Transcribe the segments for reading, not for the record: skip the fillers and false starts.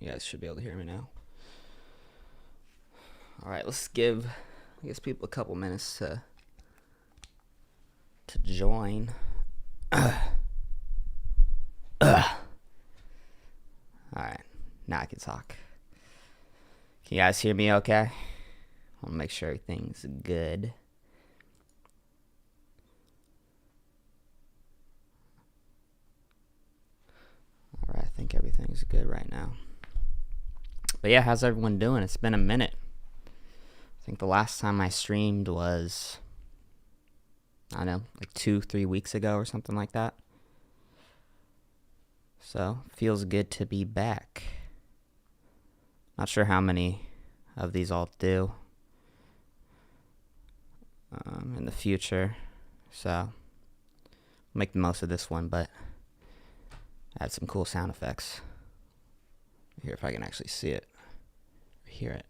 You guys should be able to hear me now. All right, let's give, I guess, people a couple minutes to join. All right, now I can talk. Can you guys hear me okay? I want to make sure everything's good. All right, I think everything's good right now. But yeah, how's everyone doing? It's been a minute. I think the last time I streamed was, I don't know, like 2-3 weeks ago or something like that. So, feels good to be back. Not sure how many of these I'll do in the future. So, make the most of this one, but add some cool sound effects. Here, if I can actually see it, or hear it.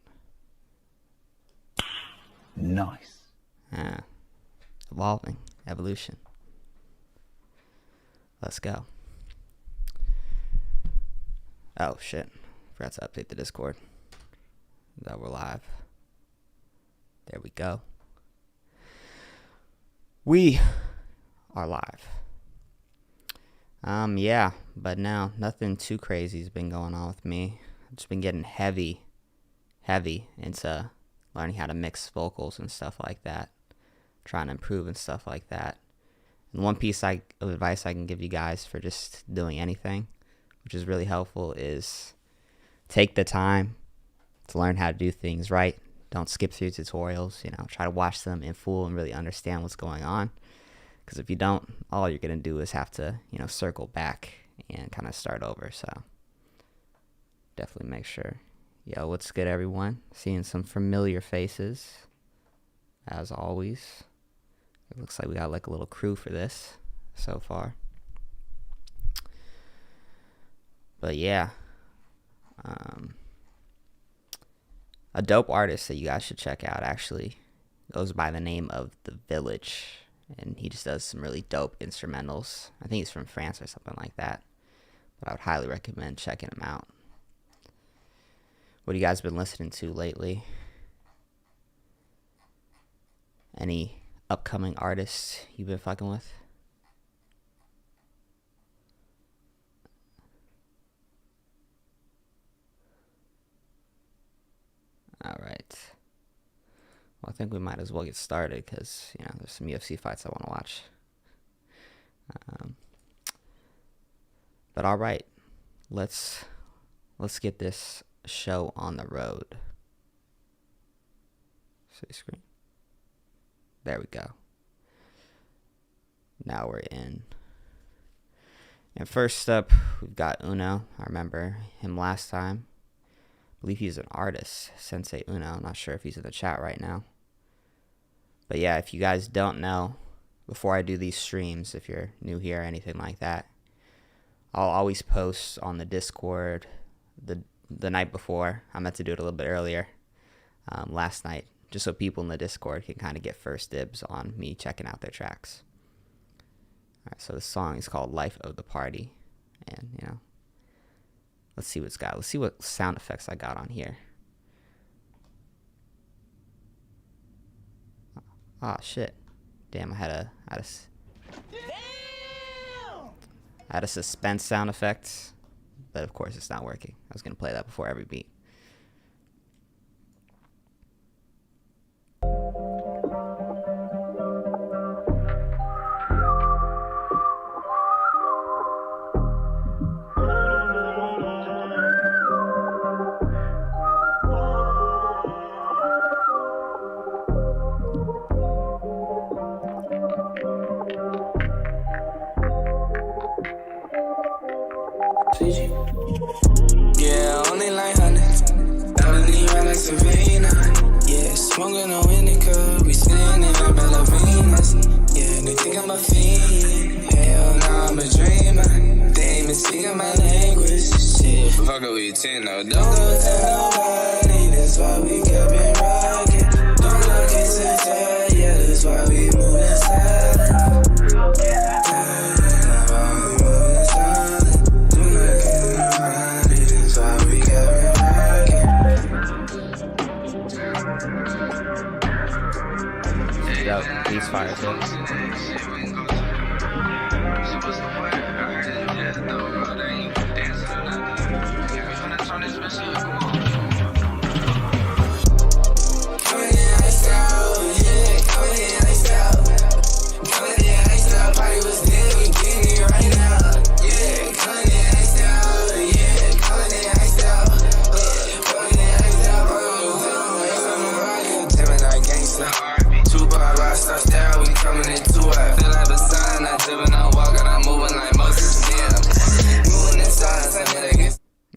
Nice. Evolving, evolution. Let's go. Oh shit, forgot to update the Discord. That we're live. There we go. We are live. Yeah, but no, nothing too crazy has been going on with me. I've just been getting heavy into learning how to mix vocals and stuff like that. Trying to improve and stuff like that. And one piece of advice I can give you guys for just doing anything, which is really helpful, is take the time to learn how to do things right. Don't skip through tutorials, try to watch them in full and really understand what's going on. Because if you don't, all you're going to do is have to, circle back and kind of start over. So definitely make sure. Yo, what's good, everyone? Seeing some familiar faces, as always. It looks like we got like a little crew for this so far. But yeah. A dope artist that you guys should check out actually goes by the name of The Village. And he just does some really dope instrumentals. I think he's from France or something like that. But I would highly recommend checking him out. What have you guys been listening to lately? Any upcoming artists you've been fucking with? All right. Well, I think we might as well get started because, there's some UFC fights I want to watch. But all right, let's get this show on the road. See screen? There we go. Now we're in. And first up, we've got Uno. I remember him last time. I believe he's an artist, Sensei Uno. I'm not sure if he's in the chat right now. But yeah, if you guys don't know, before I do these streams, if you're new here or anything like that, I'll always post on the Discord the night before. I meant to do it a little bit earlier, last night, just so people in the Discord can kind of get first dibs on me checking out their tracks. All right, so the song is called Life of the Party. And, let's see what's got. Let's see what sound effects I got on here. Oh shit! Damn, I had a suspense sound effect, but of course it's not working. I was gonna play that before every beat. Yeah, only like hundreds. Don't need right like Savannah. Yeah, smoking on indica. We sitting in our Bella Venus. Yeah, they think I'm a fiend. Hell no, I'm a dreamer. They ain't been speaking my language. Shit, fuck it, we 10, no, don't go tell nobody. That's why we kept it rocking. Don't look into that, yeah, that's why we moving silent. That's why we got fire too.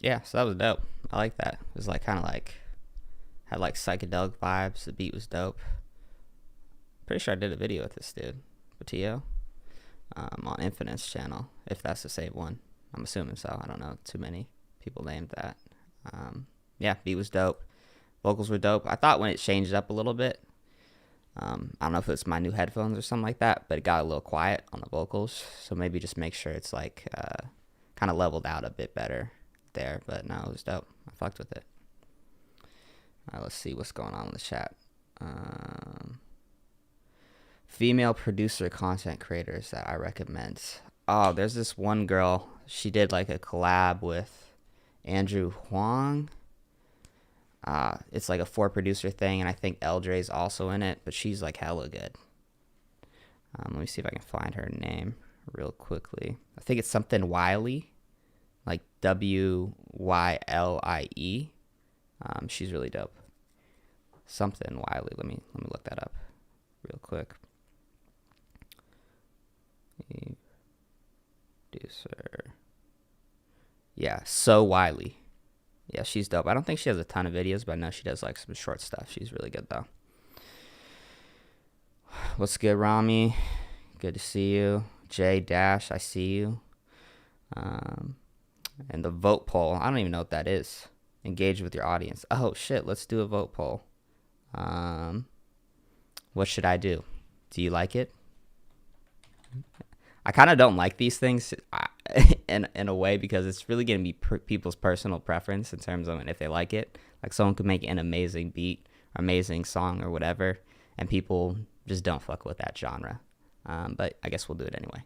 Yeah, so that was dope. I like that. It was like kind of like had like psychedelic vibes. The beat was dope. Pretty sure I did a video with this dude, Batio, on Infinite's channel, if that's the same one. I'm assuming so. I don't know too many people named that. Yeah, beat was dope. Vocals were dope. I thought when it changed up a little bit, I don't know if it's my new headphones or something like that, but it got a little quiet on the vocals. So maybe just make sure it's like kind of leveled out a bit better there. But no, it was dope. I fucked with it. All right, let's see what's going on in the chat. Female producer content creators that I recommend. Oh, there's this one girl. She did like a collab with Andrew Huang. It's like a 4-producer thing, and I think Eldre's also in it, but she's like hella good. Let me see if I can find her name real quickly. I think it's something Wiley, like Wylie. She's really dope. Something Wiley. Let me look that up real quick. Producer. Yeah, so Wiley. Yeah, she's dope. I don't think she has a ton of videos, but I know she does like some short stuff. She's really good though. What's good, Rami? Good to see you. J Dash, I see you. And the vote poll, I don't even know what that is. Engage with your audience. Oh shit, let's do a vote poll. What should I do? Do you like it? I kind of don't like these things in a way, because it's really going to be people's personal preference in terms of if they like it. Like someone could make an amazing beat or amazing song or whatever, and people just don't fuck with that genre. But I guess we'll do it anyway.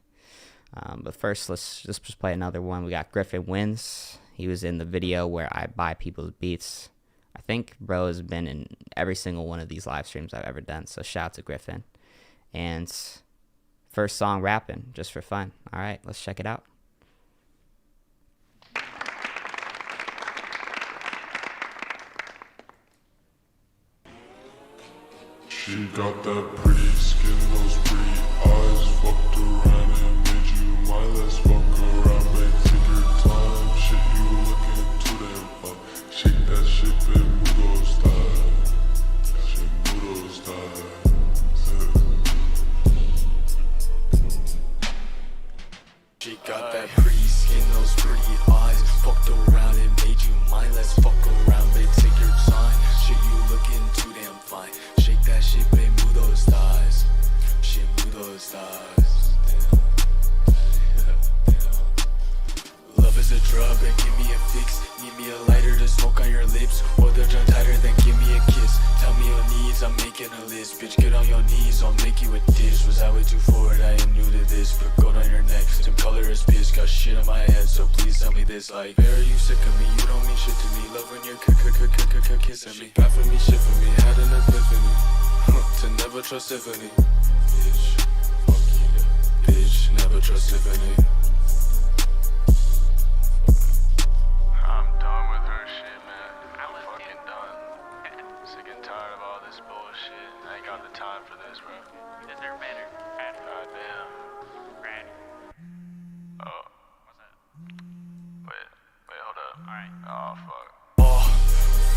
But first, let's just play another one. We got Griffin Wins. He was in the video where I buy people's beats. I think bro has been in every single one of these live streams I've ever done. So shout out to Griffin. And first song rapping, just for fun. All right, let's check it out. She got that pretty skin, those pretty eyes. Fucked around and made you mine. Let's fuck around, babe, take your time. Shit, you looking too damn fun. Shake that shit, babe, Mudo style. Shit, Mudo style. She got that pretty skin, those pretty eyes. Fucked around and made you mine. Let's fuck around, babe, take your time. Shit, you looking too damn fine. Shake that shit, babe, move those thighs. Shit, move those thighs. Damn. Love is a drug, and give me a fix. Need me a lighter to smoke on your lips. Or the drum tighter, then give me a kiss. Tell me your needs, I'm making a list. Bitch, get on your knees, I'll make you a dish. Was I way too forward? I am new to this. Put gold on your neck, some color is piss. Got shit on my head, so please tell me this. Like, Bear, you sick of me? You don't mean shit to me. Love when you're kissing me. Bad for me, shit for me. Had an epiphany to never trust Tiffany. Bitch, fuck you, bitch, never trust Tiffany. I'm done with her shit, man. I'm fucking done. Sick and tired of all this bullshit. I ain't got the time for this, bro. Deserve better. Goddamn. Right. Oh. What's that? Wait, hold up. Alright. Oh, fuck. Oh,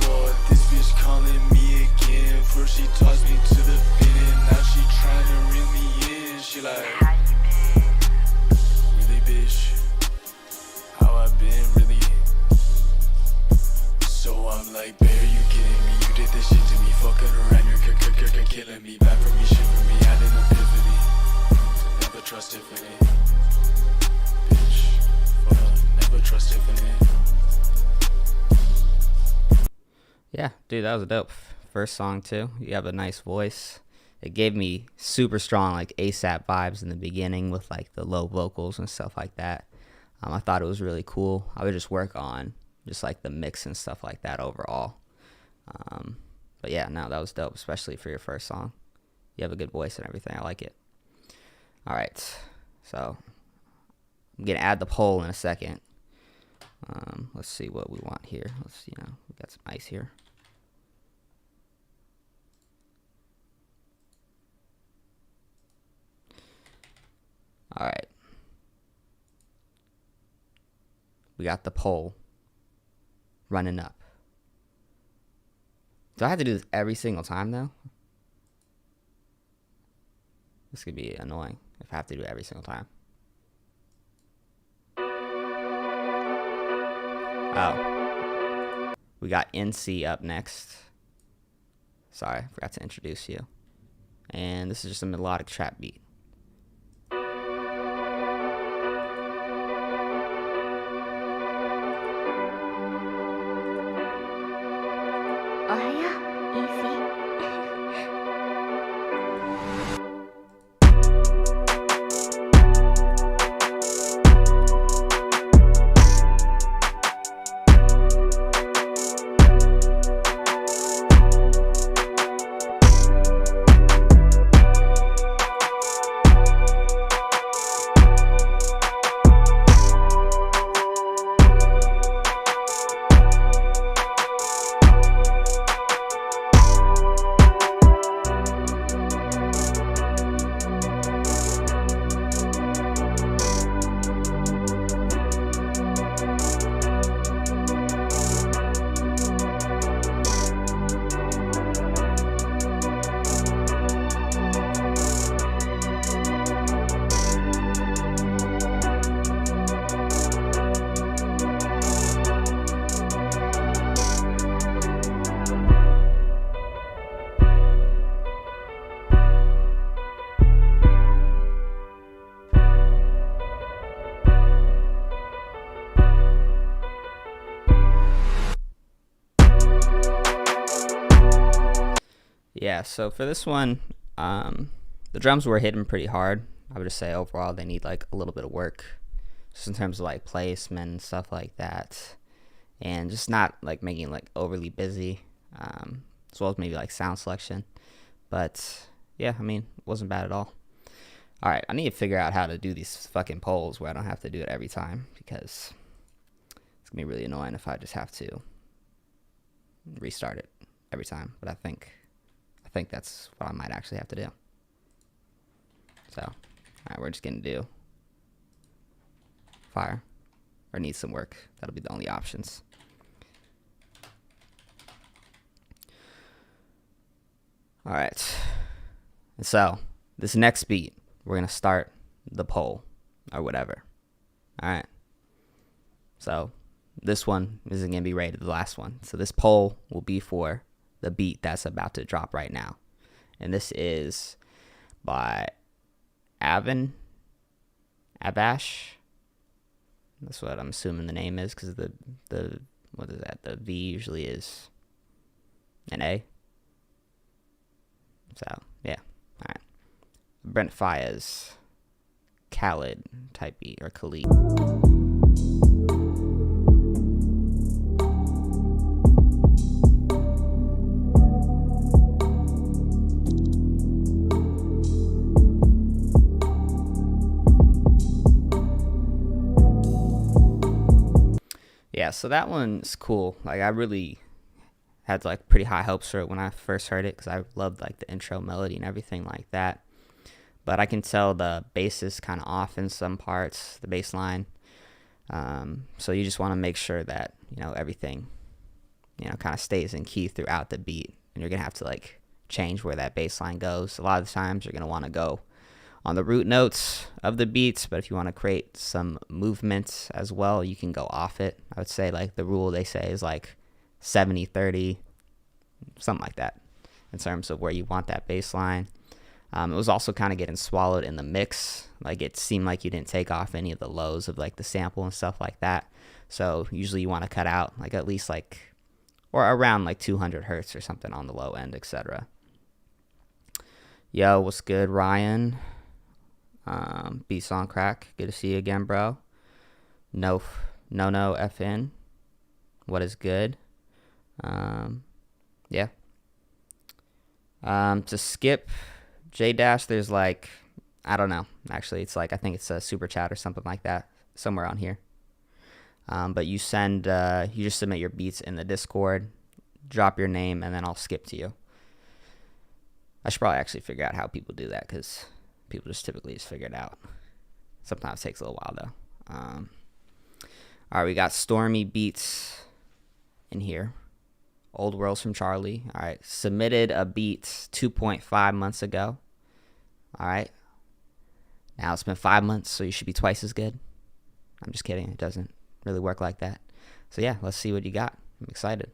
fuck, this bitch calling me again. First she tossed me to the bin, and now she trying to reel me in. She like, How you been? really, bitch? How I been, really? So I'm like, Bear, you kidding me? You did this shit to me, fucking around, you're killing me. Bad for me, shit for me, had an epiphany to never trust Tiffany. Bitch, never trust Tiffany. Yeah, dude, that was dope. First song too. You have a nice voice. it gave me super strong like ASAP vibes in the beginning with like the low vocals and stuff like that. I thought it was really cool. I would just work on just like the mix and stuff like that overall. But yeah, no, that was dope, especially for your first song. You have a good voice and everything. I like it. All right, so I'm gonna add the poll in a second. Let's see what we want here. We got some ice here. All right. We got the poll running up. Do I have to do this every single time, though? This could be annoying if I have to do it every single time. Oh. We got NC up next. Sorry, I forgot to introduce you. And this is just a melodic trap beat. Yeah, so for this one, the drums were hitting pretty hard. I would just say overall they need like a little bit of work, just in terms of like placement and stuff like that, and just not like making it like overly busy, as well as maybe like sound selection. But yeah, I mean, it wasn't bad at all. All right, I need to figure out how to do these fucking polls where I don't have to do it every time, because it's gonna be really annoying if I just have to restart it every time. But I think that's what I might actually have to do. So, all right, we're just gonna do fire or need some work. That'll be the only options. All right, and so this next beat, we're gonna start the poll or whatever. All right, so this one isn't gonna be rated the last one. So this poll will be for the beat that's about to drop right now, and this is by Avash. That's what I'm assuming the name is, because the what is that? The V usually is an A. So yeah, all right. Brent Faiyaz, Khalid type beat, or Khalid. Yeah, so that one's cool. Like, I really had like pretty high hopes for it when I first heard it, because I loved like the intro melody and everything like that. But I can tell the bass is kind of off in some parts, the bass line. So you just want to make sure that, everything, kind of stays in key throughout the beat. And you're going to have to like change where that bass line goes. A lot of the times you're going to want to go on the root notes of the beats, but if you want to create some movement as well, you can go off it. I would say like the rule they say is like 70-30, something like that, in terms of where you want that bass line. It was also kind of getting swallowed in the mix. Like, it seemed like you didn't take off any of the lows of like the sample and stuff like that. So usually you want to cut out like at least like, or around like 200 hertz or something on the low end, etc. Yo, what's good, Ryan? Beats on Crack. Good to see you again, bro. No FN. What is good? Yeah. To skip J Dash, there's like, I don't know. Actually, it's like, I think it's a super chat or something like that, somewhere on here. But you send, you just submit your beats in the Discord, drop your name, and then I'll skip to you. I should probably actually figure out how people do that, because people just typically just figure it out. Sometimes it takes a little while though. All right, we got Stormy Beats in here. Old Worlds from Charlie. All right, submitted a beat 2.5 months ago. All right, now it's been 5 months, so you should be twice as good. I'm just kidding. It doesn't really work like that. So yeah, let's see what you got. I'm excited.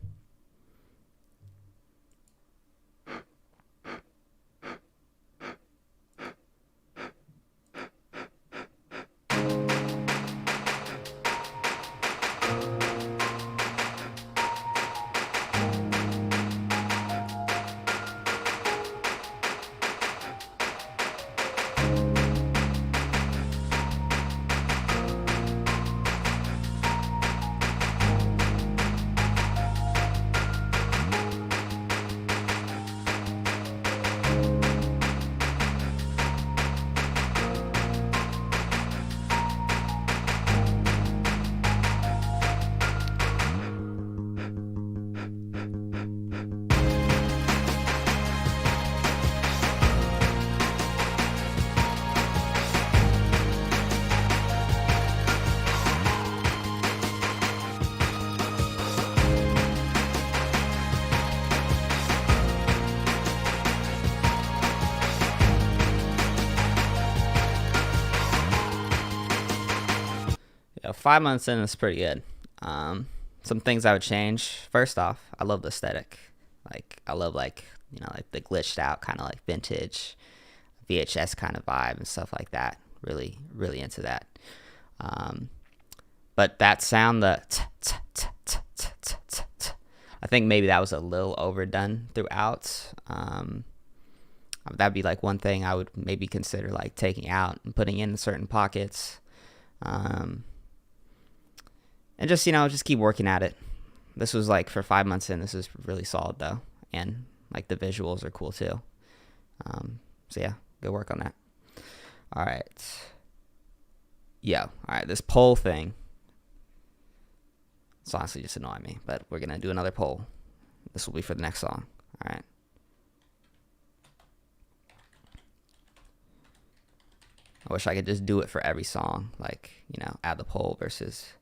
Yeah, 5 months in is pretty good. Some things I would change. First off, I love the aesthetic. Like, I love, like, you know, like the glitched out kind of like vintage VHS kind of vibe and stuff like that. Really, really into that. But that sound, the I think maybe that was a little overdone throughout. That'd be like one thing I would maybe consider like taking out and putting in certain pockets. And just, you know, just keep working at it. This was like for 5 months in, this is really solid though. And like the visuals are cool too. So yeah, good work on that. All right. All right. This poll thing, it's honestly just annoying me, but we're going to do another poll. This will be for the next song. All right. I wish I could just do it for every song. Like, you know, add the poll versus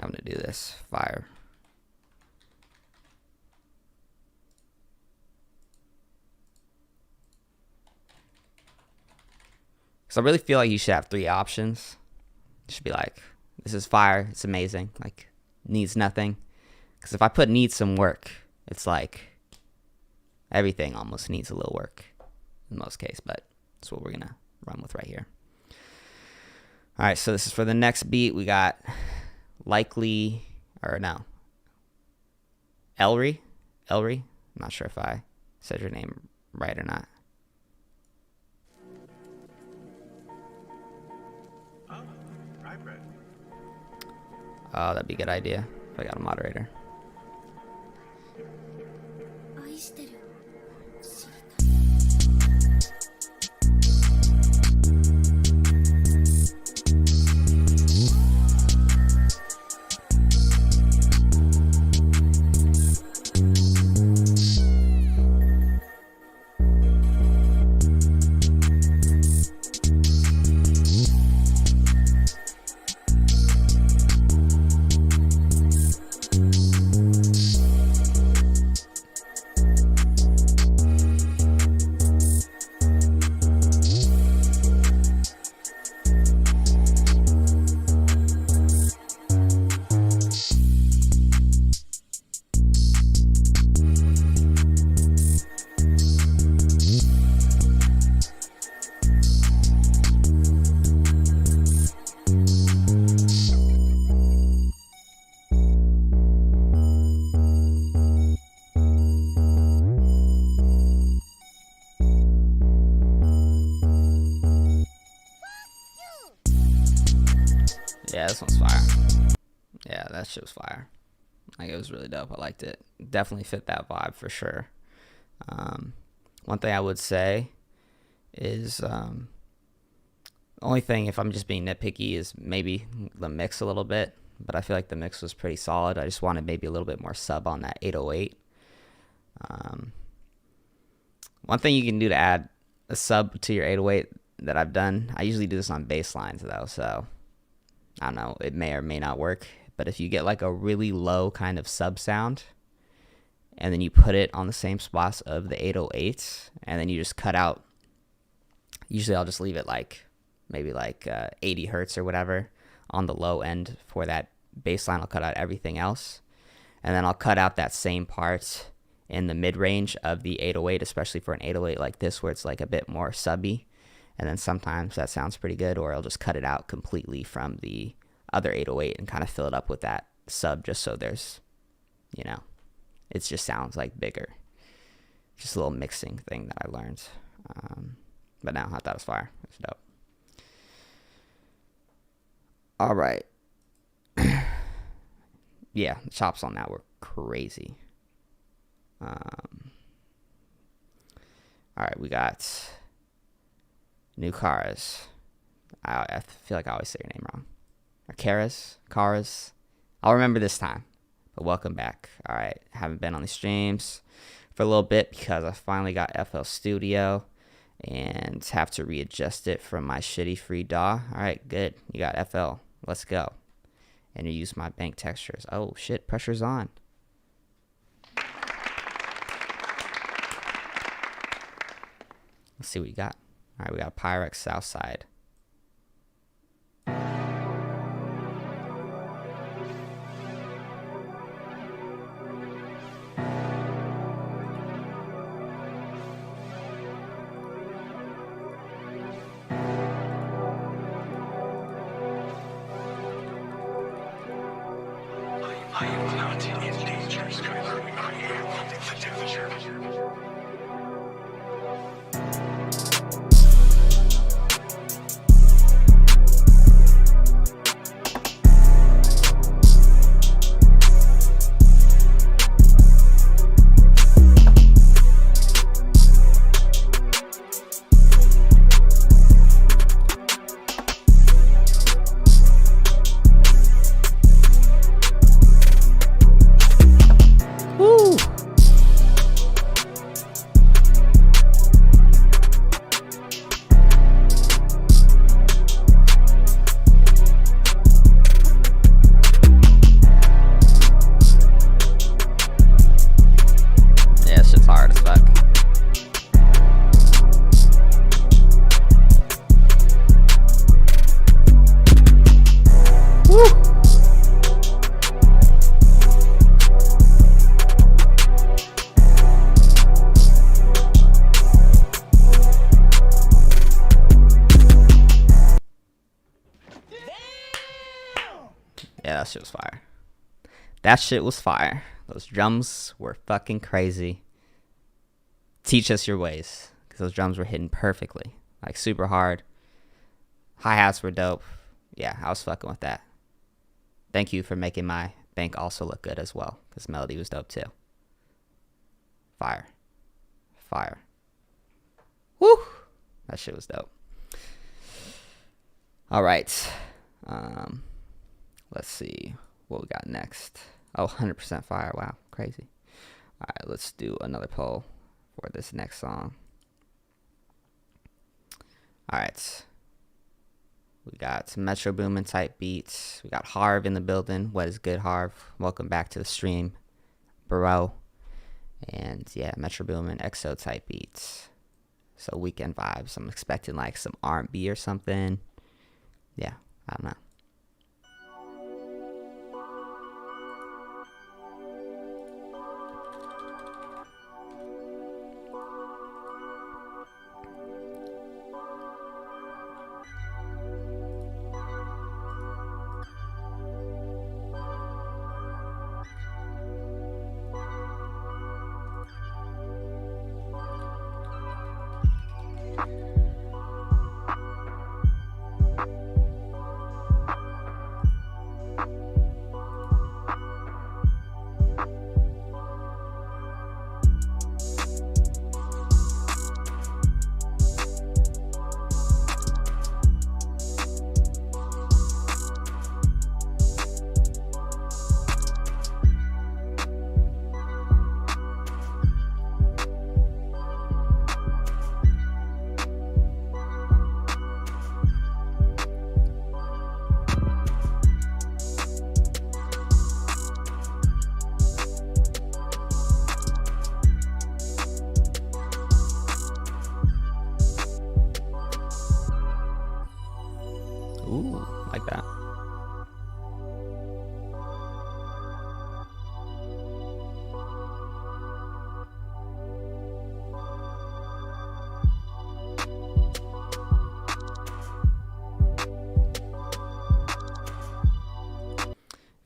having to do this. Fire. So I really feel like you should have 3 options. You should be like, this is fire. It's amazing. Like, needs nothing. Because if I put needs some work, it's like everything almost needs a little work in most cases. But that's what we're going to run with right here. All right, so this is for the next beat. We got Elry. I'm not sure if I said your name right or not. Oh, that'd be a good idea if I got a moderator. shit was fire. Like, it was really dope. I liked it. Definitely fit that vibe for sure. One thing I would say is only thing, if I'm just being nitpicky, is maybe the mix a little bit. But I feel like the mix was pretty solid. I just wanted maybe a little bit more sub on that 808. One thing you can do to add a sub to your 808 that I've done, I usually do this on bass lines though, so I don't know, it may or may not work. But if you get like a really low kind of sub sound, and then you put it on the same spots of the 808s, and then you just cut out, usually I'll just leave it like maybe like 80 hertz or whatever on the low end for that bass line. I'll cut out everything else, and then I'll cut out that same part in the mid-range of the 808, especially for an 808 like this where it's like a bit more subby. And then sometimes that sounds pretty good, or I'll just cut it out completely from the other 808 and kind of fill it up with that sub, just so there's, you know, it just sounds like bigger. Just a little mixing thing that I learned. But now I thought it was fire. It's dope. All right. Yeah, the chops on that were crazy. All right, we got New Caras. I feel like I always say your name wrong. Or Caras. I'll remember this time. But welcome back. All right, haven't been on the streams for a little bit because I finally got FL Studio and have to readjust it from my shitty free DAW. All right, good. You got FL. Let's go. And you use my bank textures. Oh shit, pressure's on. Let's see what you got. All right, we got Pyrex Southside. I am planted in dangerous cover. I am the temperature. Yeah, that shit was fire. That shit was fire. Those drums were fucking crazy. Teach us your ways, because those drums were hitting perfectly, like super hard. Hi-hats were dope. Yeah, I was fucking with that. Thank you for making my bank also look good as well, because melody was dope too. Fire. Fire. Woo! That shit was dope. All right. Let's see what we got next. Oh, 100% fire. Wow, crazy. All right, let's do another poll for this next song. All right. We got Metro Boomin type beats. We got Harv in the building. What is good, Harv? Welcome back to the stream, bro. And yeah, Metro Boomin XO type beats. So weekend vibes. I'm expecting like some R&B or something. Yeah, I don't know.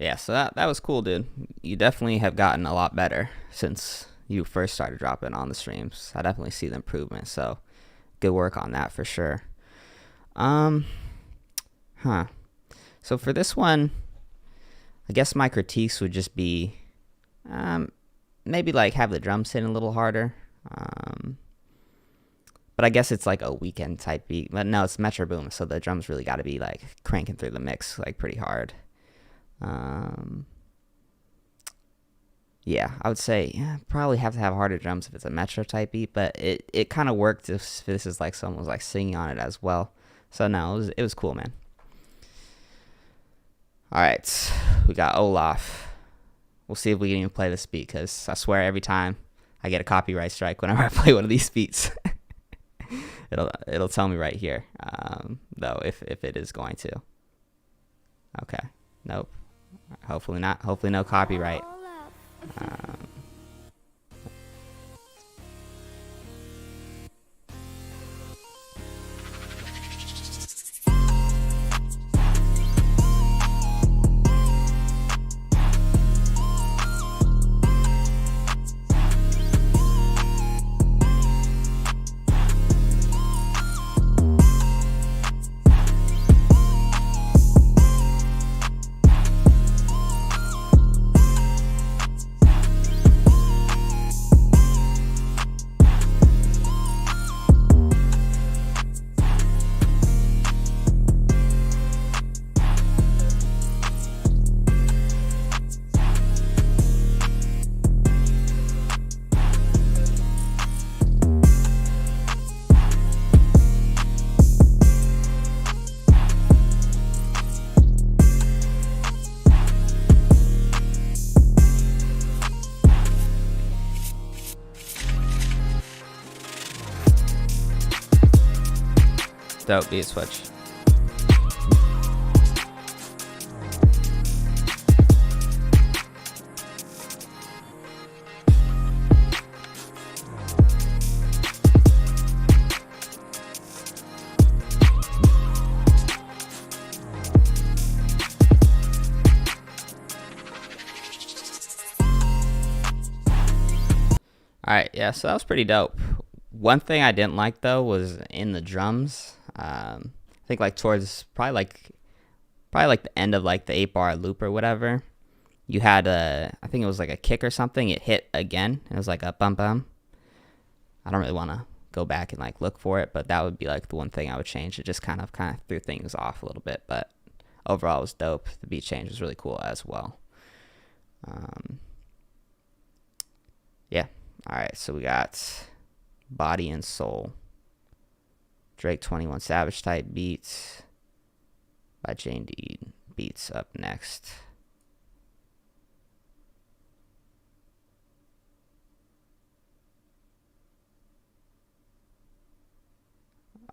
Yeah, so that was cool, dude. You definitely have gotten a lot better since you first started dropping on the streams. I definitely see the improvement, so good work on that for sure. Huh. So for this one, I guess my critiques would just be maybe like have the drums hit a little harder. But I guess it's like a weekend type beat. But no, it's Metro Boom, so the drums really got to be like cranking through the mix like pretty hard. Yeah, I would say probably have to have harder drums if it's a Metro type beat, but it kind of worked if this is like someone was like singing on it as well. So no, it was cool, man. All right, we got Olaf. We'll see if we can even play this beat, because I swear every time I get a copyright strike whenever I play one of these beats. It'll tell me right here, though, if it is going to. Okay, nope. Hopefully not. Hopefully no copyright. Dope beat switch. Alright, yeah, so that was pretty dope. One thing I didn't like though was in the drums. I think like towards probably like the end of like the 8-bar loop or whatever, you had I think it was like a kick or something. It hit again. It was like a bum bum. I don't really want to go back and like look for it, but that would be like the one thing I would change. It just kind of threw things off a little bit, but overall it was dope. The beat change was really cool as well. Yeah. All right, so we got Body and Soul. Drake 21 Savage type beats by Jane D Beats up next.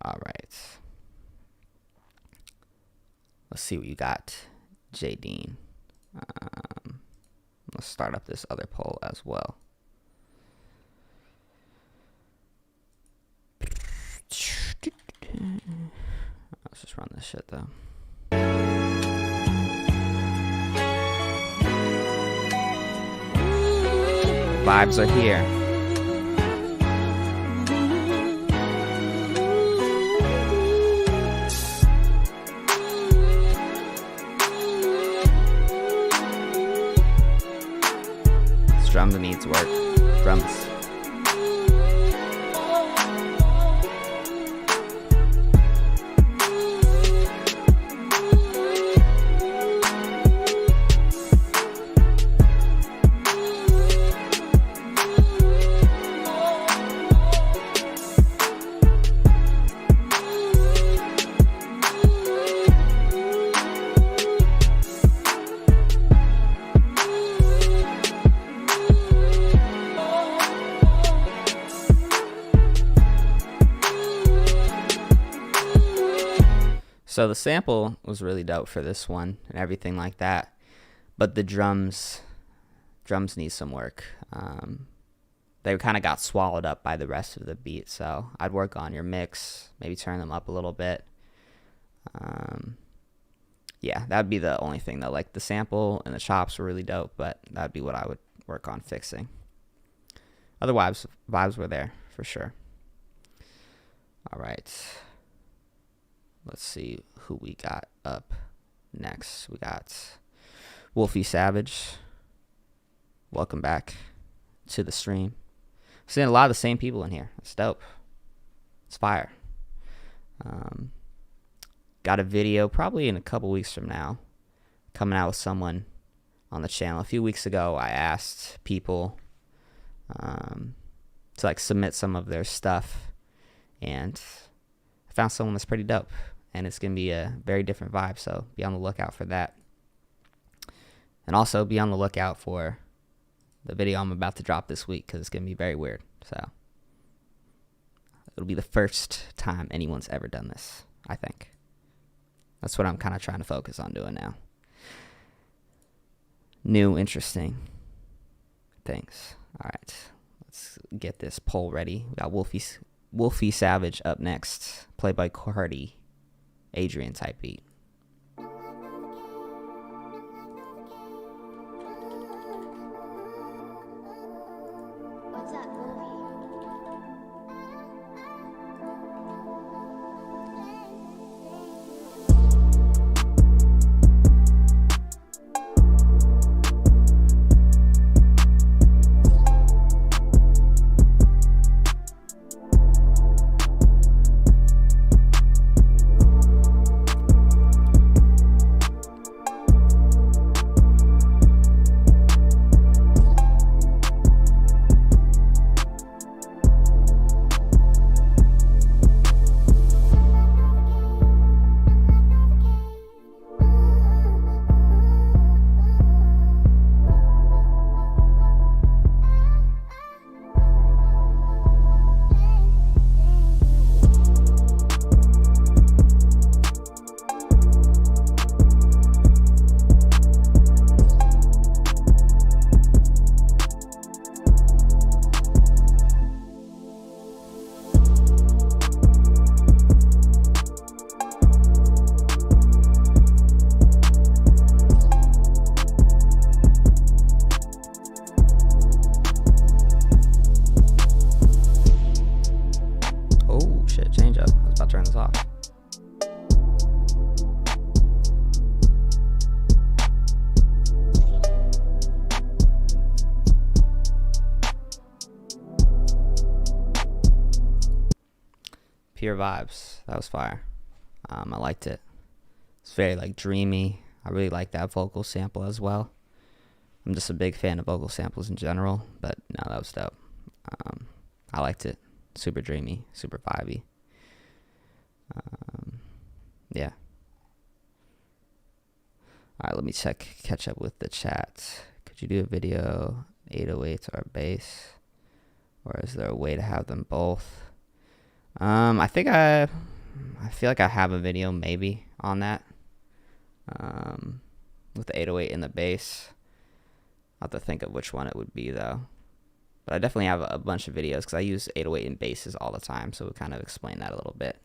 All right. Let's see what you got, J Dean. Let's start up this other poll as well. Let's just run this shit though. Vibes are here. This drums needs work. Drums. So the sample was really dope for this one and everything like that, but the drums need some work. They kind of got swallowed up by the rest of the beat, so I'd work on your mix, maybe turn them up a little bit. yeah, that'd be the only thing though. Like the sample and the chops were really dope, but that'd be what I would work on fixing. Otherwise, vibes were there for sure. All right. Let's see who we got up next. We got Wolfie Savage. Welcome back to the stream. Seeing a lot of the same people in here. It's dope. It's fire. Got a video probably in a couple weeks from now coming out with someone on the channel. A few weeks ago, I asked people to like submit some of their stuff, and I found someone that's pretty dope, and it's gonna be a very different vibe. So be on the lookout for that, and also be on the lookout for the video I'm about to drop this week because it's gonna be very weird. So it'll be the first time anyone's ever done this. I think that's what I'm kind of trying to focus on doing now. New, interesting things. All right, let's get this poll ready. We got Wolfie Savage up next. Playboy Cardi, Adrian type beat. What's that movie? Oh shit, change up. I was about to turn this off. Pure vibes. That was fire. I liked it. It's very like dreamy. I really like that vocal sample as well. I'm just a big fan of vocal samples in general, but no, that was dope. I liked it. Super dreamy, super vibey. Yeah. All right, let me catch up with the chat. Could you do a video 808s or bass, or is there a way to have them both? I feel like I have a video maybe on that. With the 808 and the bass. I'll have to think of which one it would be though. But I definitely have a bunch of videos because I use 808 and basses all the time, so we'll kind of explain that a little bit.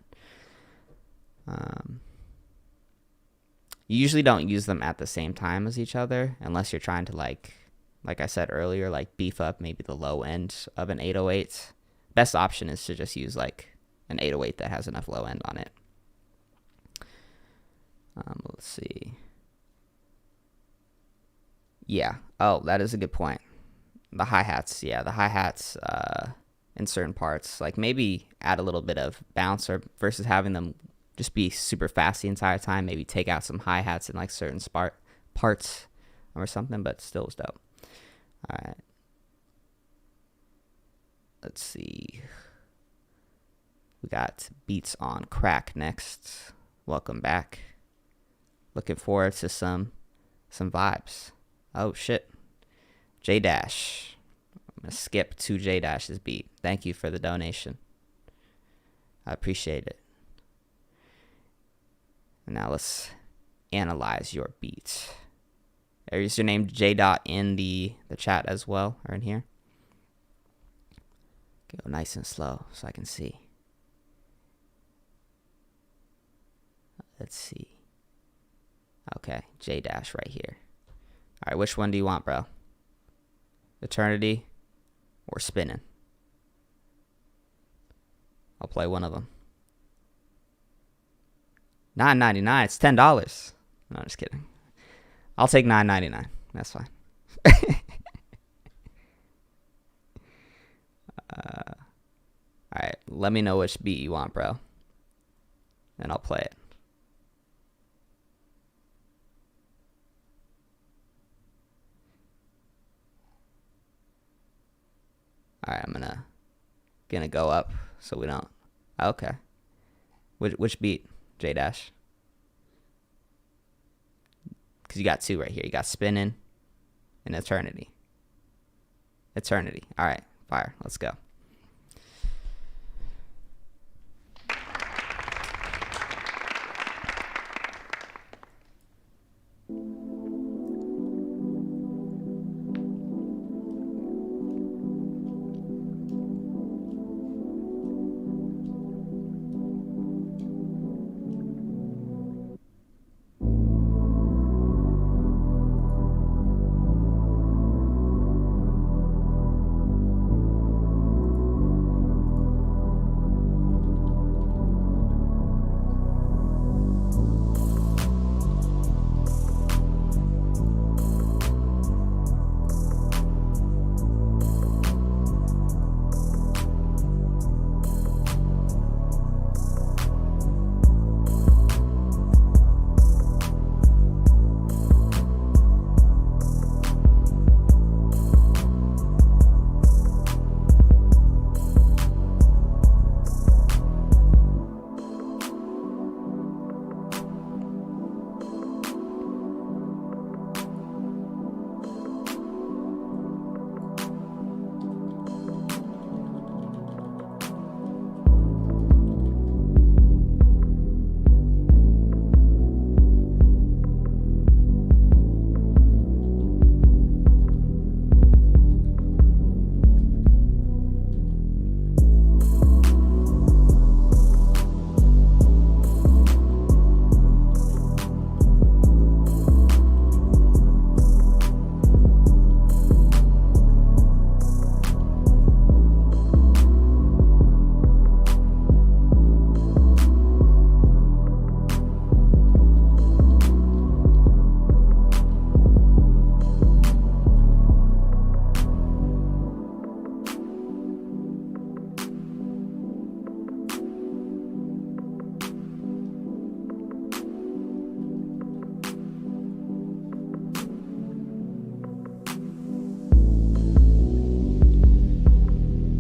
You usually don't use them at the same time as each other unless you're trying to like I said earlier, like beef up maybe the low end of an 808. Best option is to just use like an 808 that has enough low end on it. Let's see. Yeah. Oh, that is a good point. The hi-hats. Yeah, the hi-hats in certain parts. Like maybe add a little bit of bounce versus having them just be super fast the entire time. Maybe take out some hi-hats in like certain parts or something, but still was dope. All right. Let's see. We got Beats on Crack next. Welcome back. Looking forward to some vibes. Oh shit. J Dash. I'm gonna skip to J Dash's beat. Thank you for the donation. I appreciate it. And now let's analyze your beat. Is your name J Dot in the chat as well, or in here? Go nice and slow so I can see. Let's see. Okay, J dash right here. All right, which one do you want, bro? Eternity or spinning? I'll play one of them. $9.99. It's $10. No, just kidding. I'll take $9.99. That's fine. All right, let me know which beat you want, bro. And I'll play it. All right, I'm gonna go up so we don't. Okay. Which beat, J dash? Because you got two right here. You got spinning and eternity. Eternity. All right, fire. Let's go.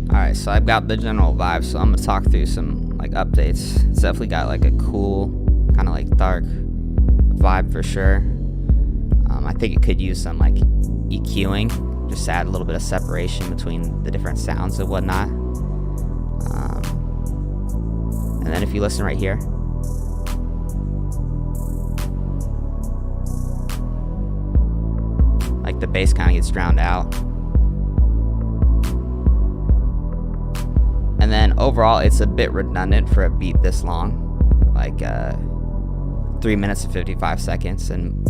Alright, so I've got the general vibe, so I'm gonna talk through some like updates. It's definitely got like a cool, kind of like dark vibe for sure. I think it could use some like EQing, just add a little bit of separation between the different sounds and whatnot. And then if you listen right here, like the bass kind of gets drowned out. And then overall, it's a bit redundant for a beat this long, like 3 minutes and 55 seconds, and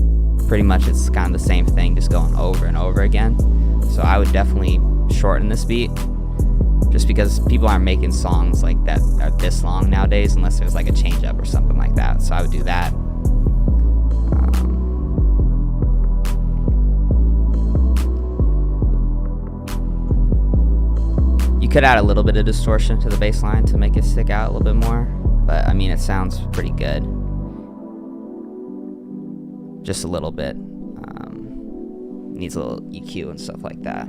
pretty much it's kind of the same thing, just going over and over again. So I would definitely shorten this beat, just because people aren't making songs like that are this long nowadays, unless there's like a change up or something like that. So I would do that. You could add a little bit of distortion to the bass line to make it stick out a little bit more, but I mean, it sounds pretty good. Just a little bit. Needs a little EQ and stuff like that.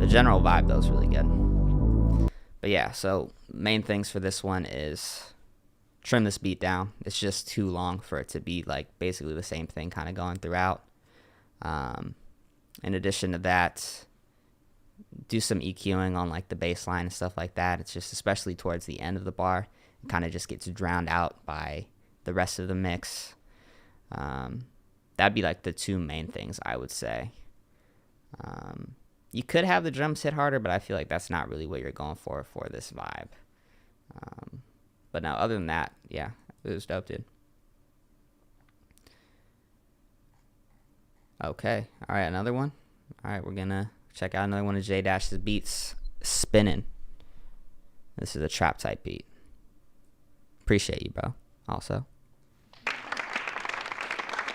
The general vibe though is really good. But yeah, so main things for this one is trim this beat down. It's just too long for it to be like basically the same thing kind of going throughout. In addition to that, do some EQing on like the bass line and stuff like that. It's just, especially towards the end of the bar, it kind of just gets drowned out by the rest of the mix. That'd be like the two main things I would say. You could have the drums hit harder, but I feel like that's not really what you're going for this vibe. But no, other than that, yeah, it was dope, dude. Okay, all right, another one. All right, we're gonna check out another one of J Dash's beats, Spinning. This is a trap type beat. Appreciate you, bro. Also,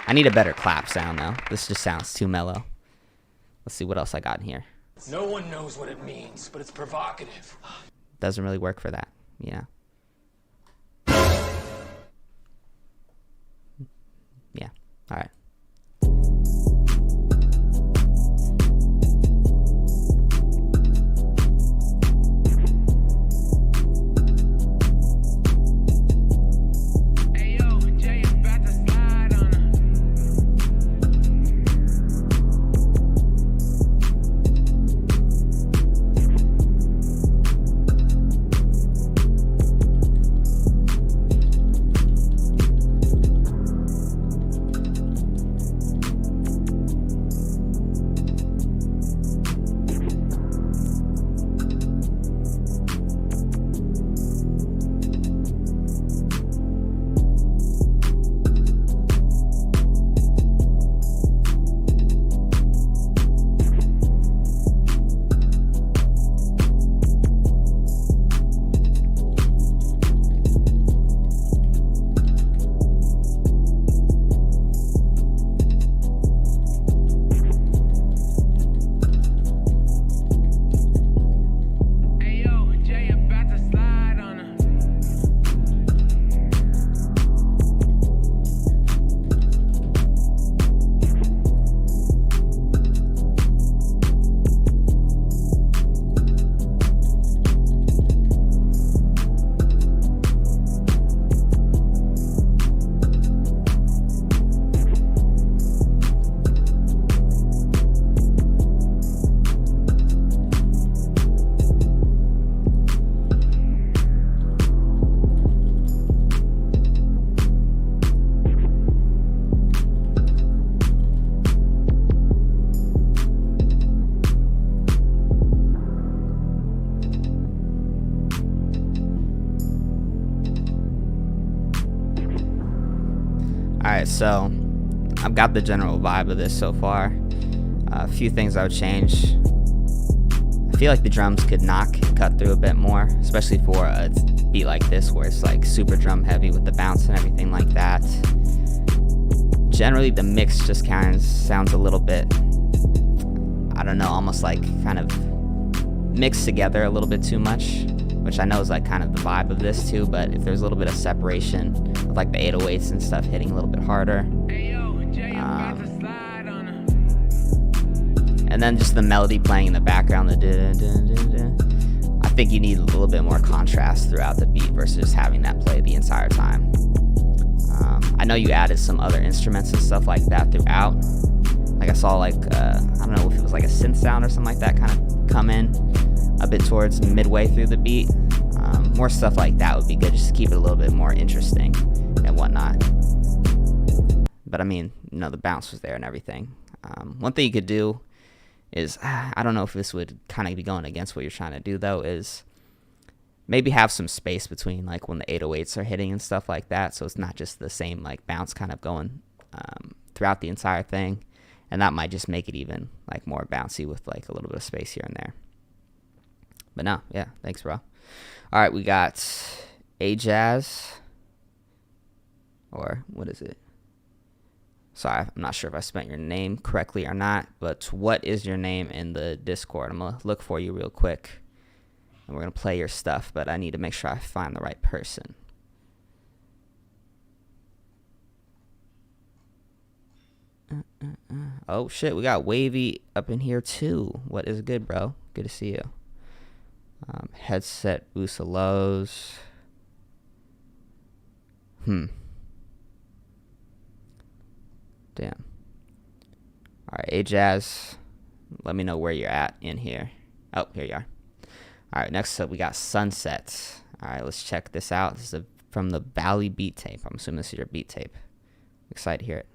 I need a better clap sound though. This just sounds too mellow. Let's see what else I got in here. No one knows what it means, but it's provocative. Doesn't really work for that, you know. Yeah. All right. Alright, so I've got the general vibe of this so far. A few things I would change. I feel like the drums could knock and cut through a bit more, especially for a beat like this where it's like super drum heavy with the bounce and everything like that. Generally the mix just kind of sounds a little bit, I don't know, almost like kind of mixed together a little bit too much, which I know is like kind of the vibe of this too, but if there's a little bit of separation with like the 808s and stuff hitting a little bit harder. And then just the melody playing in the background, I think you need a little bit more contrast throughout the beat versus just having that play the entire time. I know you added some other instruments and stuff like that throughout. Like I saw like, I don't know if it was like a synth sound or something like that kind of come in a bit towards midway through the beat. More stuff like that would be good just to keep it a little bit more interesting and whatnot. But I mean, you know, the bounce was there and everything. One thing you could do is, I don't know if this would kind of be going against what you're trying to do though, is maybe have some space between like when the 808s are hitting and stuff like that, so it's not just the same like bounce kind of going throughout the entire thing, and that might just make it even like more bouncy with like a little bit of space here and there. But no, yeah, thanks, bro. All right, we got Ajaz, or what is it? Sorry, I'm not sure if I spelled your name correctly or not, but what is your name in the Discord? I'm going to look for you real quick, and we're going to play your stuff, but I need to make sure I find the right person. Oh, shit, we got Wavy up in here, too. What is good, bro? Good to see you. Headset Busalos. Damn. Alright, Ajaz, let me know where you're at in here. Oh, here you are. Alright, next up we got Sunset. Alright, let's check this out. This is from the Bally beat tape. I'm assuming this is your beat tape. Excited to hear it.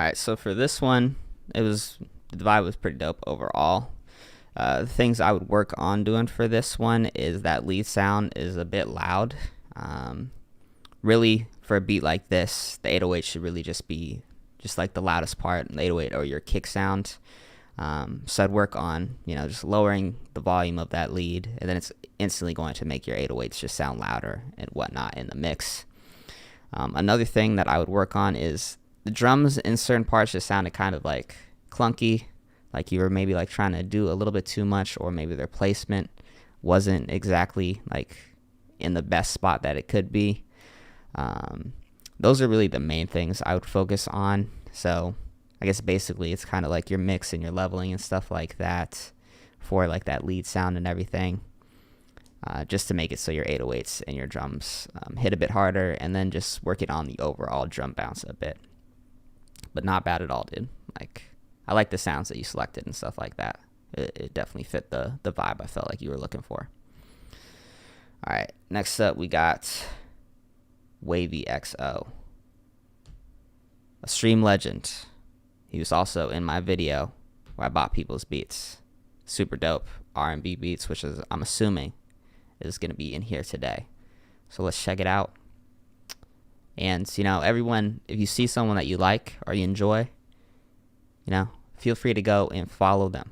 Alright, so for this one, the vibe was pretty dope overall. The things I would work on doing for this one is that lead sound is a bit loud. Really, for a beat like this, the 808 should really just be just like the loudest part, the 808 or your kick sound. So I'd work on, just lowering the volume of that lead, and then it's instantly going to make your 808s just sound louder and whatnot in the mix. Another thing that I would work on is the drums in certain parts just sounded kind of like clunky, like you were maybe like trying to do a little bit too much, or maybe their placement wasn't exactly like in the best spot that it could be. Those are really the main things I would focus on. So I guess basically it's kind of like your mix and your leveling and stuff like that for like that lead sound and everything, just to make it so your 808s and your drums hit a bit harder, and then just working on the overall drum bounce a bit. But not bad at all, dude. Like, I like the sounds that you selected and stuff like that. It definitely fit the vibe I felt like you were looking for. All right, next up we got Wavy XO, a stream legend. He was also in my video where I bought people's beats. Super dope R&B beats, which is, I'm assuming, is going to be in here today. So let's check it out. And, everyone, if you see someone that you like or you enjoy, feel free to go and follow them.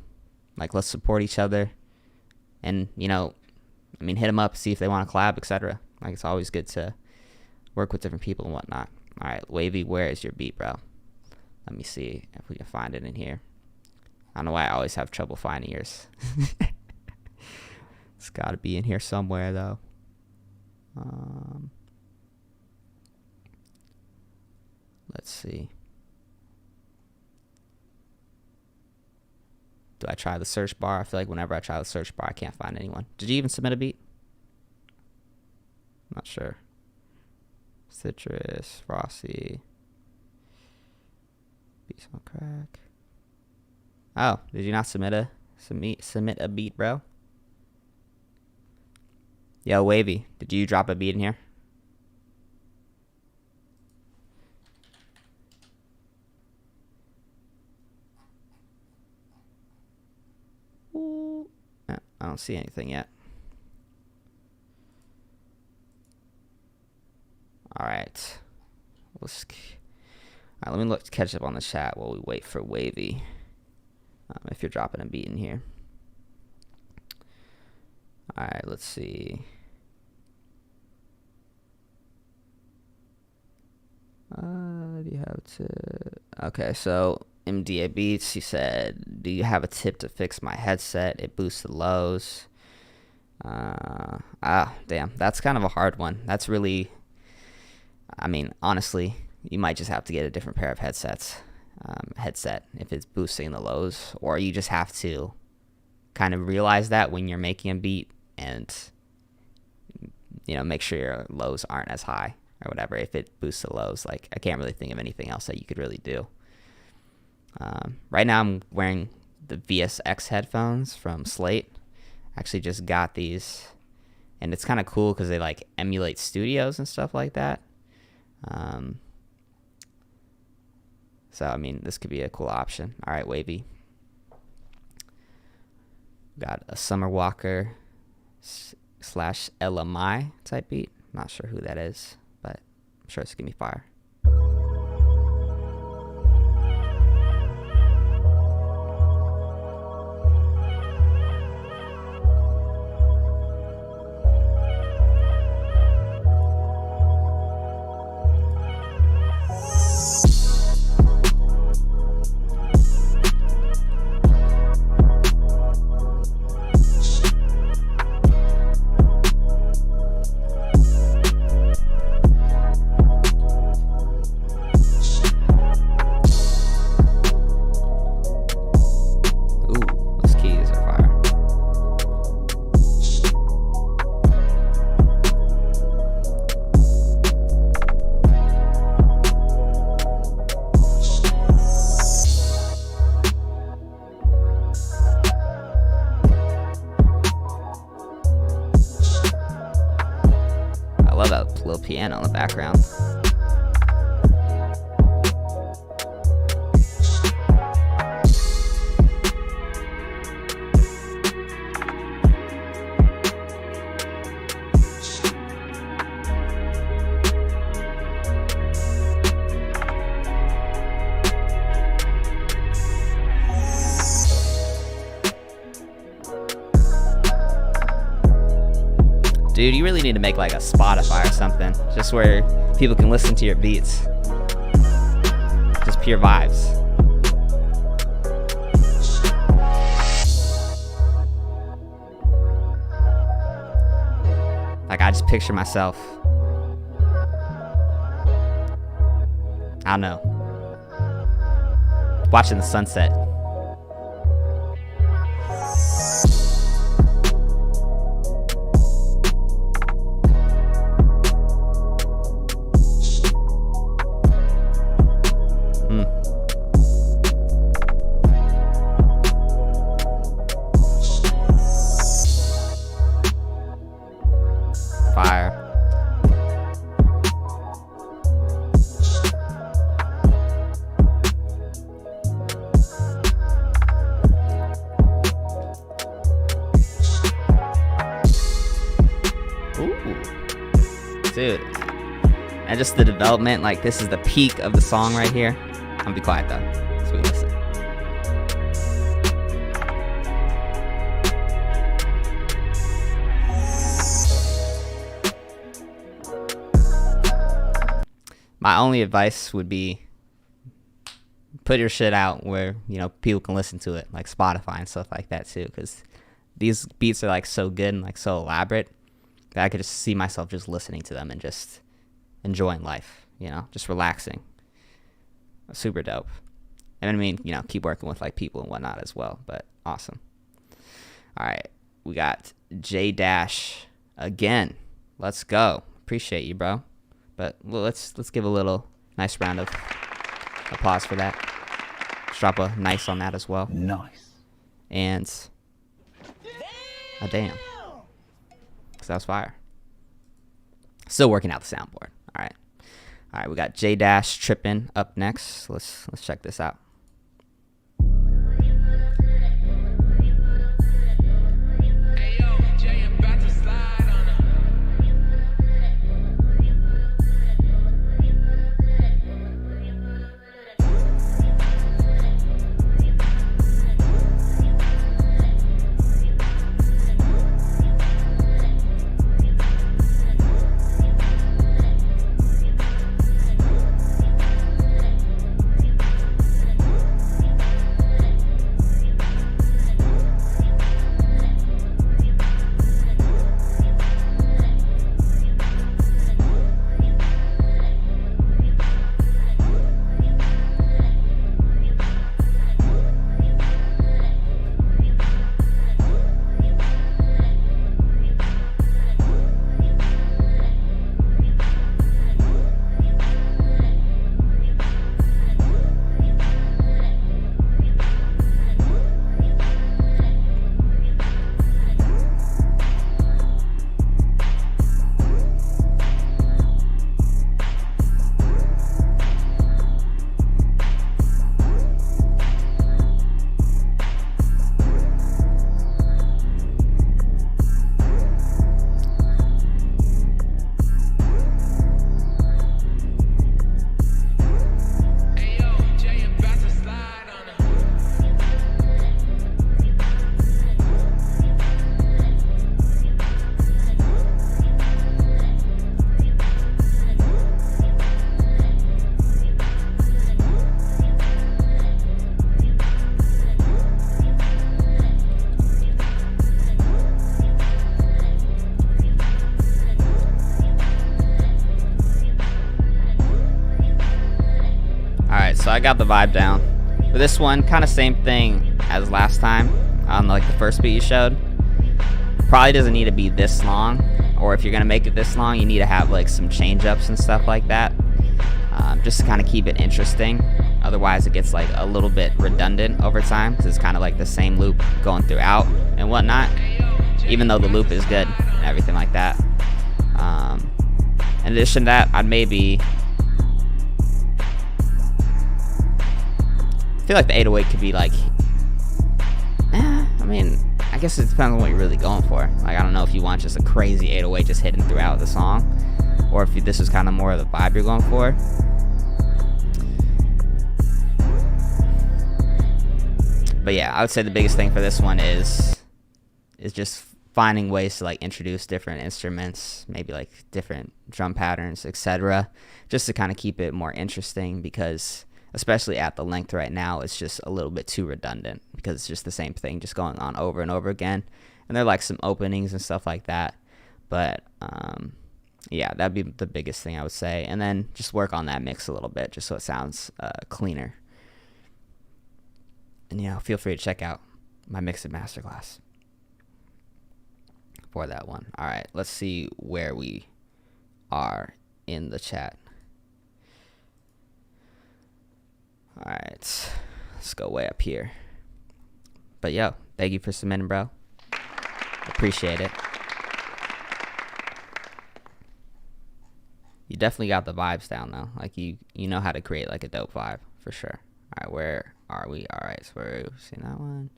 Like, let's support each other. And, hit them up, see if they want to collab, etc. Like, it's always good to work with different people and whatnot. All right, Wavy, where is your beat, bro? Let me see if we can find it in here. I don't know why I always have trouble finding yours. It's got to be in here somewhere, though. Let's see. Do I try the search bar? I feel like whenever I try the search bar, I can't find anyone. Did you even submit a beat? Not sure. Citrus, Frosty. Beats on crack. Oh, did you not submit a beat, bro? Yo, Wavy, did you drop a beat in here? Ooh. No, I don't see anything yet. All right. Let me catch up on the chat while we wait for Wavy. If you're dropping a beat in here. All right, let's see. Do you have to? Okay, so MDA Beats, he said, do you have a tip to fix my headset? It boosts the lows. Damn, that's kind of a hard one. That's really, honestly, you might just have to get a different pair of headset if it's boosting the lows, or you just have to kind of realize that when you're making a beat and make sure your lows aren't as high or whatever. If it boosts the lows, like, I can't really think of anything else that you could really do. Right now I'm wearing the VSX headphones from Slate. Actually just got these, and it's kind of cool because they like emulate studios and stuff like that. So this could be a cool option. All right, Wavy. Got a Summer Walker / LMI type beat. Not sure who that is, but I'm sure it's gonna be fire. Piano in the background. Dude, you really need to make like a Spotify or something, just where people can listen to your beats. Just pure vibes. Like, I just picture myself, I don't know, watching the sunset. Fire. Ooh. Dude. And just the development, like this is the peak of the song right here. I'm gonna be quiet though, so we listen. My only advice would be put your shit out where, you know, people can listen to it, like Spotify and stuff like that too, because these beats are like so good and like so elaborate that I could just see myself just listening to them and just enjoying life, you know, just relaxing. Super dope. And I mean, you know, keep working with like people and whatnot as well, but awesome. All right, we got J Dash again. Let's go. Appreciate you, bro. But let's give a little nice round of applause for that. Let's drop a nice on that as well. Nice. And a damn. Because that was fire. Still working out the soundboard. All right, we got J Dash Trippin' up next. Let's check this out. So I got the vibe down. For this one, kind of same thing as last time on like the first beat you showed. Probably doesn't need to be this long, or if you're gonna make it this long, you need to have like some change ups and stuff like that, just to kind of keep it interesting. Otherwise, it gets like a little bit redundant over time because it's kind of like the same loop going throughout and whatnot. Even though the loop is good and everything like that. In addition to that, I'd maybe. I feel like the 808 could be like, I mean, I guess it depends on what you're really going for. Like, I don't know if you want just a crazy 808 just hitting throughout the song, or if this is kind of more of the vibe you're going for. But yeah, I would say the biggest thing for this one is just finding ways to like introduce different instruments, maybe like different drum patterns, etc., just to kind of keep it more interesting, because especially at the length right now, it's just a little bit too redundant because it's just the same thing just going on over and over again. And there are like some openings and stuff like that, but yeah, that'd be the biggest thing I would say. And then just work on that mix a little bit just so it sounds cleaner. And yeah, feel free to check out my mix and masterclass for that one. All right, let's see where we are in the chat. All right, let's go way up here. But yo, thank you for submitting, bro. Appreciate it. You definitely got the vibes down though. Like you know how to create like a dope vibe for sure. All right, where are we? All right, so we're seeing that one,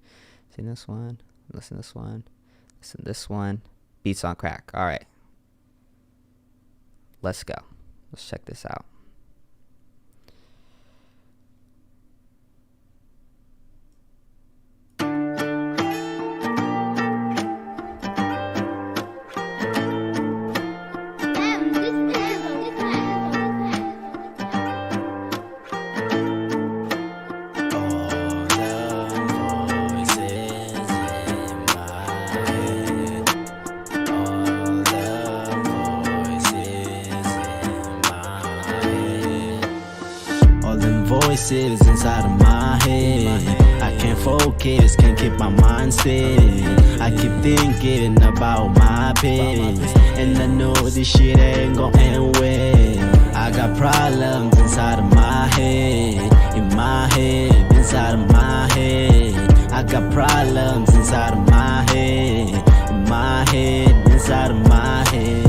seeing this one, listen to this one, listen to this one. Beats on crack. All right, let's go. Let's check this out. Voices inside of my head, I can't focus, can't keep my mind steady. I keep thinking about my past, and I know this shit ain't gon' end well. I got problems inside of my head, in my head, inside of my head. I got problems inside of my head, in my head, inside of my head.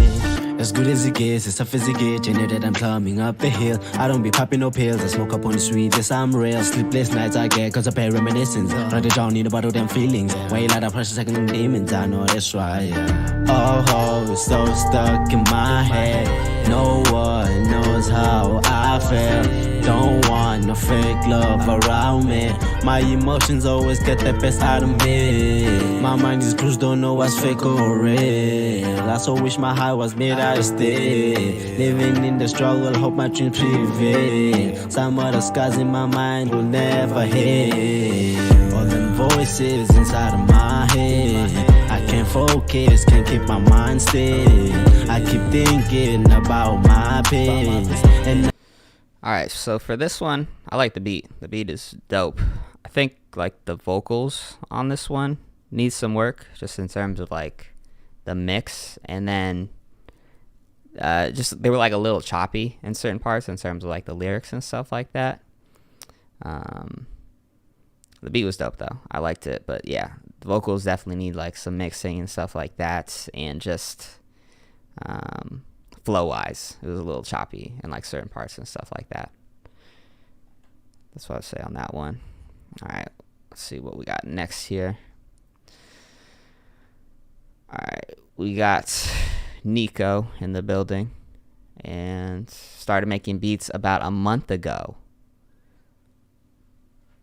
As good as it gets, as tough as it gets, you know that I'm climbing up the hill. I don't be popping no pills, I smoke up on the street, yes I'm real. Sleepless nights I get cause I pay reminiscence. Write it down, need to bottle them feelings. Way like that pressure second them demons, I know that's right, yeah. Oh, it's so stuck in my head. No one knows how I feel. Don't want no fake love around me. My emotions always get the best out of me. My mind is bruised, don't know what's fake or real. I so wish my heart was made out of steel. Living in the struggle, hope my dreams prevail. Some of the scars in my mind will never heal. All them voices inside of my head, I can't focus, can't keep my mind steady. I keep thinking about my past. And Alright, so for this one, I like the beat. The beat is dope. I think like the vocals on this one need some work, just in terms of like the mix, and then just they were like a little choppy in certain parts in terms of like the lyrics and stuff like that. The beat was dope though. I liked it, but yeah, the vocals definitely need like some mixing and stuff like that, and just flow wise, it was a little choppy in like certain parts and stuff like that. That's what I'd say on that one. All right, let's see what we got next here. All right, we got Nico in the building, and started making beats about a month ago.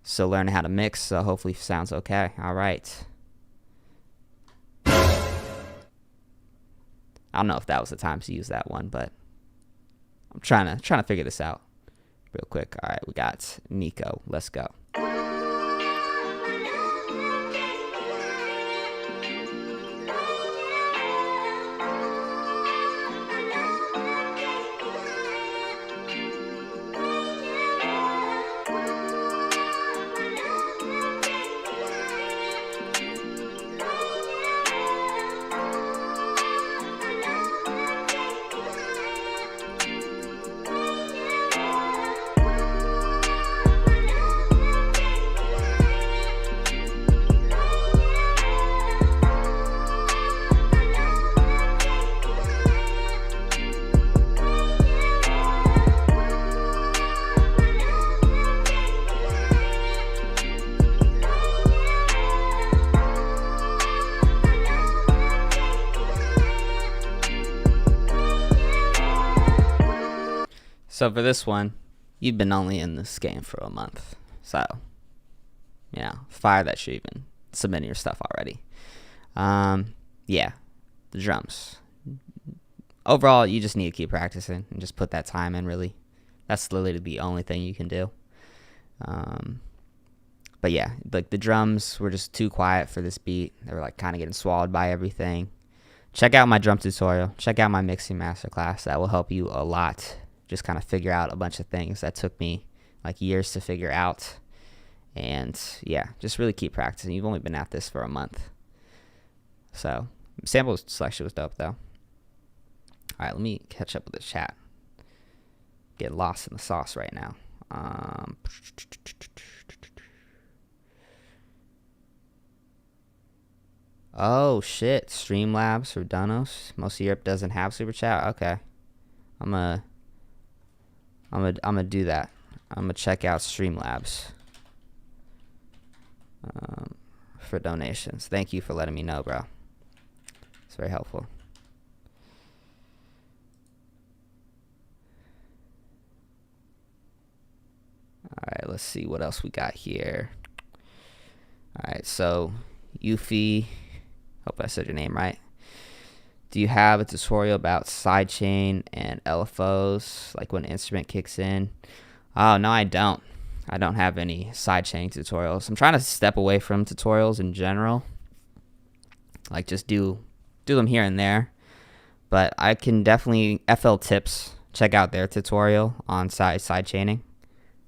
So learning how to mix, so hopefully sounds okay. All right. I don't know if that was the time to use that one, but I'm trying to figure this out real quick. All right, we got Nico. Let's go. So for this one, you've been only in this game for a month. So, fire that shit, even submitting your stuff already. yeah, the drums. Overall, you just need to keep practicing and just put that time in, really. That's literally the only thing you can do. But yeah, like the drums were just too quiet for this beat. They were like kind of getting swallowed by everything. Check out my drum tutorial. Check out my mixing masterclass. That will help you a lot. Just kind of figure out a bunch of things that took me like years to figure out. And yeah, just really keep practicing. You've only been at this for a month. So sample selection was dope though. All right, let me catch up with the chat. Get lost in the sauce right now. Oh shit, Streamlabs for Donos. Most of Europe doesn't have super chat. Okay, I'm gonna do that. I'm gonna check out Streamlabs for donations. Thank you for letting me know, bro. It's very helpful. All right, let's see what else we got here. All right, so Yuffie, hope I said your name right. Do you have a tutorial about sidechain and LFOs, like when an instrument kicks in? Oh, no, I don't. I don't have any sidechain tutorials. I'm trying to step away from tutorials in general. Like just do them here and there. But I can definitely, FL Tips, check out their tutorial on sidechaining.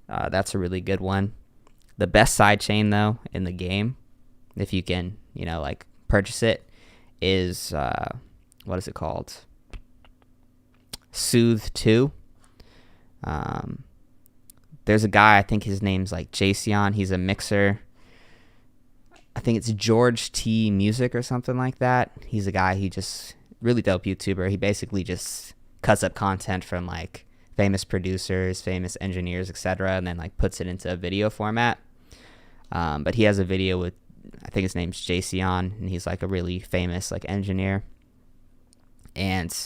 That's a really good one. The best sidechain though in the game, if you can, like purchase it, is what is it called? Soothe 2. There's a guy, I think his name's like Jason. He's a mixer. I think it's George T Music or something like that. He's a guy, he just really dope YouTuber. He basically just cuts up content from like famous producers, famous engineers, etc., and then like puts it into a video format. But he has a video with, I think his name's Jason, and he's like a really famous like engineer. And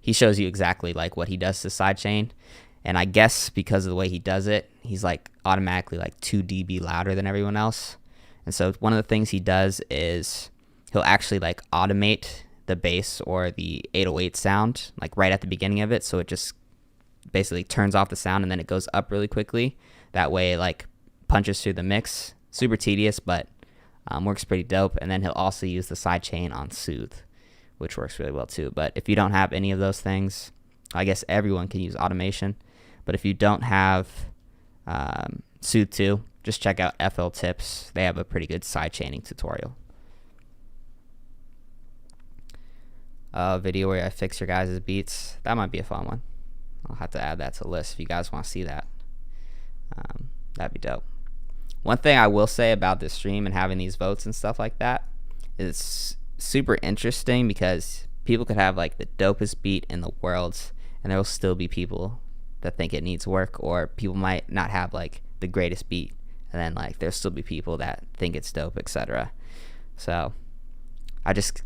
he shows you exactly like what he does to sidechain. And I guess because of the way he does it, he's like automatically like 2 dB louder than everyone else. And so one of the things he does is he'll actually like automate the bass or the 808 sound like right at the beginning of it. So it just basically turns off the sound and then it goes up really quickly. That way it like punches through the mix. Super tedious, but works pretty dope. And then he'll also use the sidechain on Soothe, which works really well too. But if you don't have any of those things, I guess everyone can use automation. But if you don't have Soothe 2, just check out FL Tips. They have a pretty good sidechaining tutorial. Video where I fix your guys' beats. That might be a fun one. I'll have to add that to the list if you guys want to see that. That'd be dope. One thing I will say about this stream and having these votes and stuff like that is super interesting because people could have like the dopest beat in the world and there will still be people that think it needs work, or people might not have like the greatest beat and then like there'll still be people that think it's dope, etc. So I just,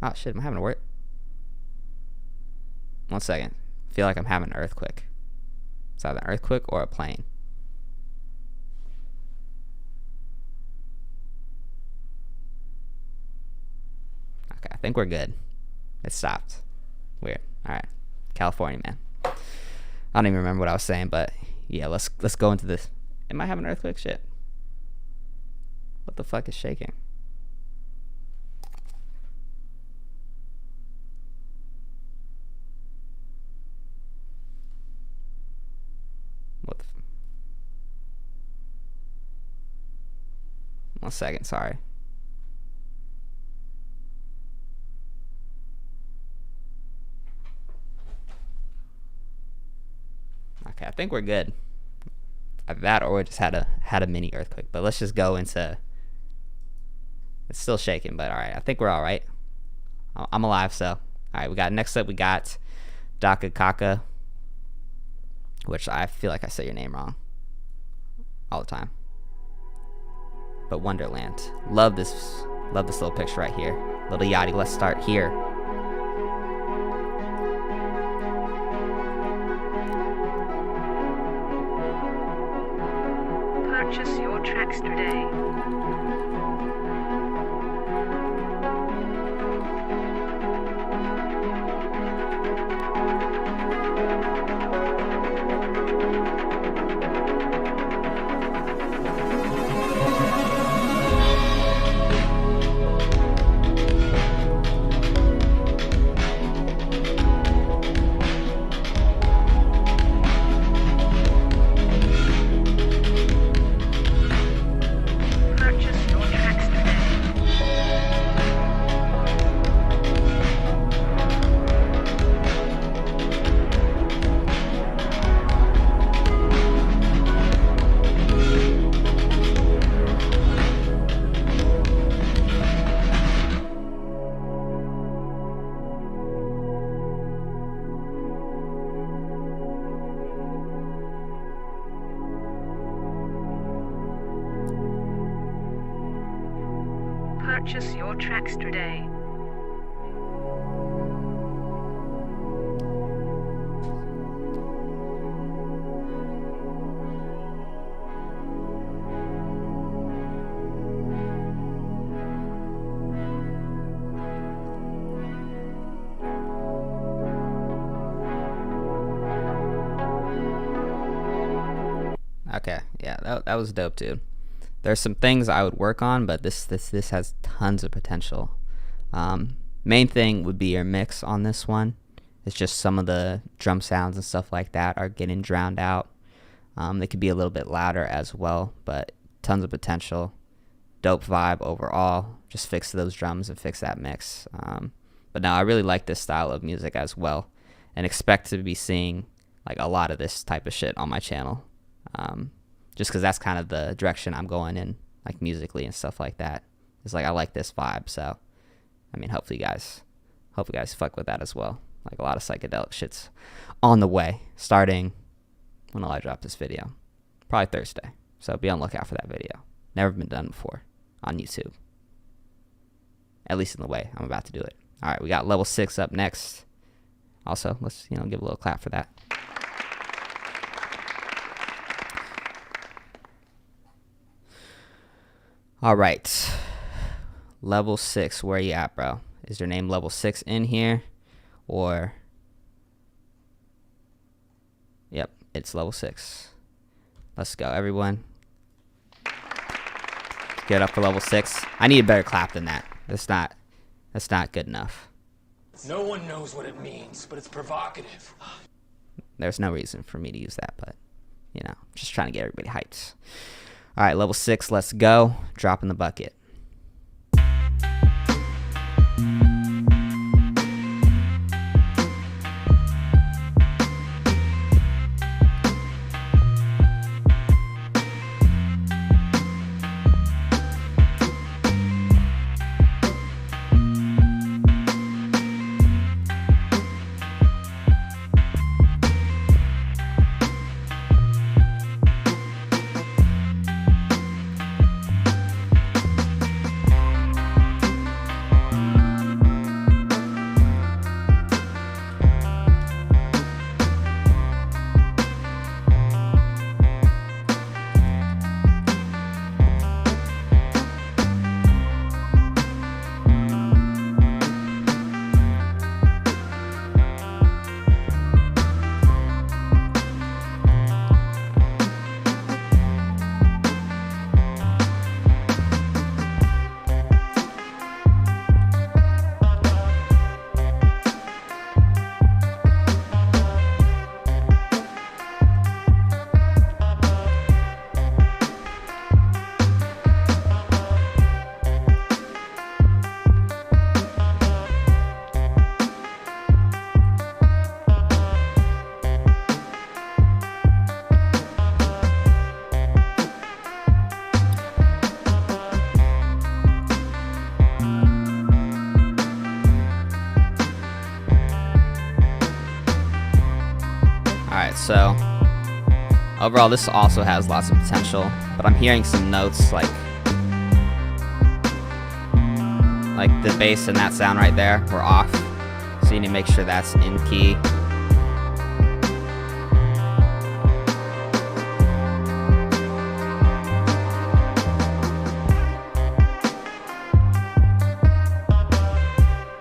oh shit, am I having a word? 1 second. I feel like I'm having an earthquake. It's either an earthquake or a plane. Okay, I think we're good. It stopped. Weird. All right, California, man. I don't even remember what I was saying, but yeah, let's go into this. Am I having an earthquake? Shit. What the fuck is shaking? What the 1 second, sorry. Okay, I think we're good. Either that or we just had a mini earthquake. But let's just go into, it's still shaking, but all right. I think we're all right. I'm alive, so. All right, we got, next up we got Daka Kaka, which I feel like I say your name wrong all the time. But Wonderland. Love this little picture right here. Little Yachty, let's start here. Purchase your tracks today. Purchase your tracks today. Okay, yeah, that was dope, dude. There's some things I would work on, but this has tons of potential. Main thing would be your mix on this one. It's just some of the drum sounds and stuff like that are getting drowned out. They could be a little bit louder as well, but tons of potential. Dope vibe overall. Just fix those drums and fix that mix. But no, I really like this style of music as well, and expect to be seeing like a lot of this type of shit on my channel. Just because that's kind of the direction I'm going in, like musically and stuff like that. It's like I like this vibe, so I mean, hopefully you guys fuck with that as well. Like a lot of psychedelic shit's on the way, starting when I drop this video, probably Thursday. So be on the lookout for that video. Never been done before on YouTube, at least in the way I'm about to do it. All right, we got level 6 up next. Also, let's give a little clap for that. All right, level 6, where you at, bro? Is your name level 6 in here, or? Yep, it's level 6. Let's go, everyone. Get up for level 6. I need a better clap than that. That's not good enough. No one knows what it means, but it's provocative. There's no reason for me to use that, but just trying to get everybody hyped. All right, level 6, let's go. Drop in the bucket. So overall, this also has lots of potential, but I'm hearing some notes like the bass and that sound right there were off, so you need to make sure that's in key.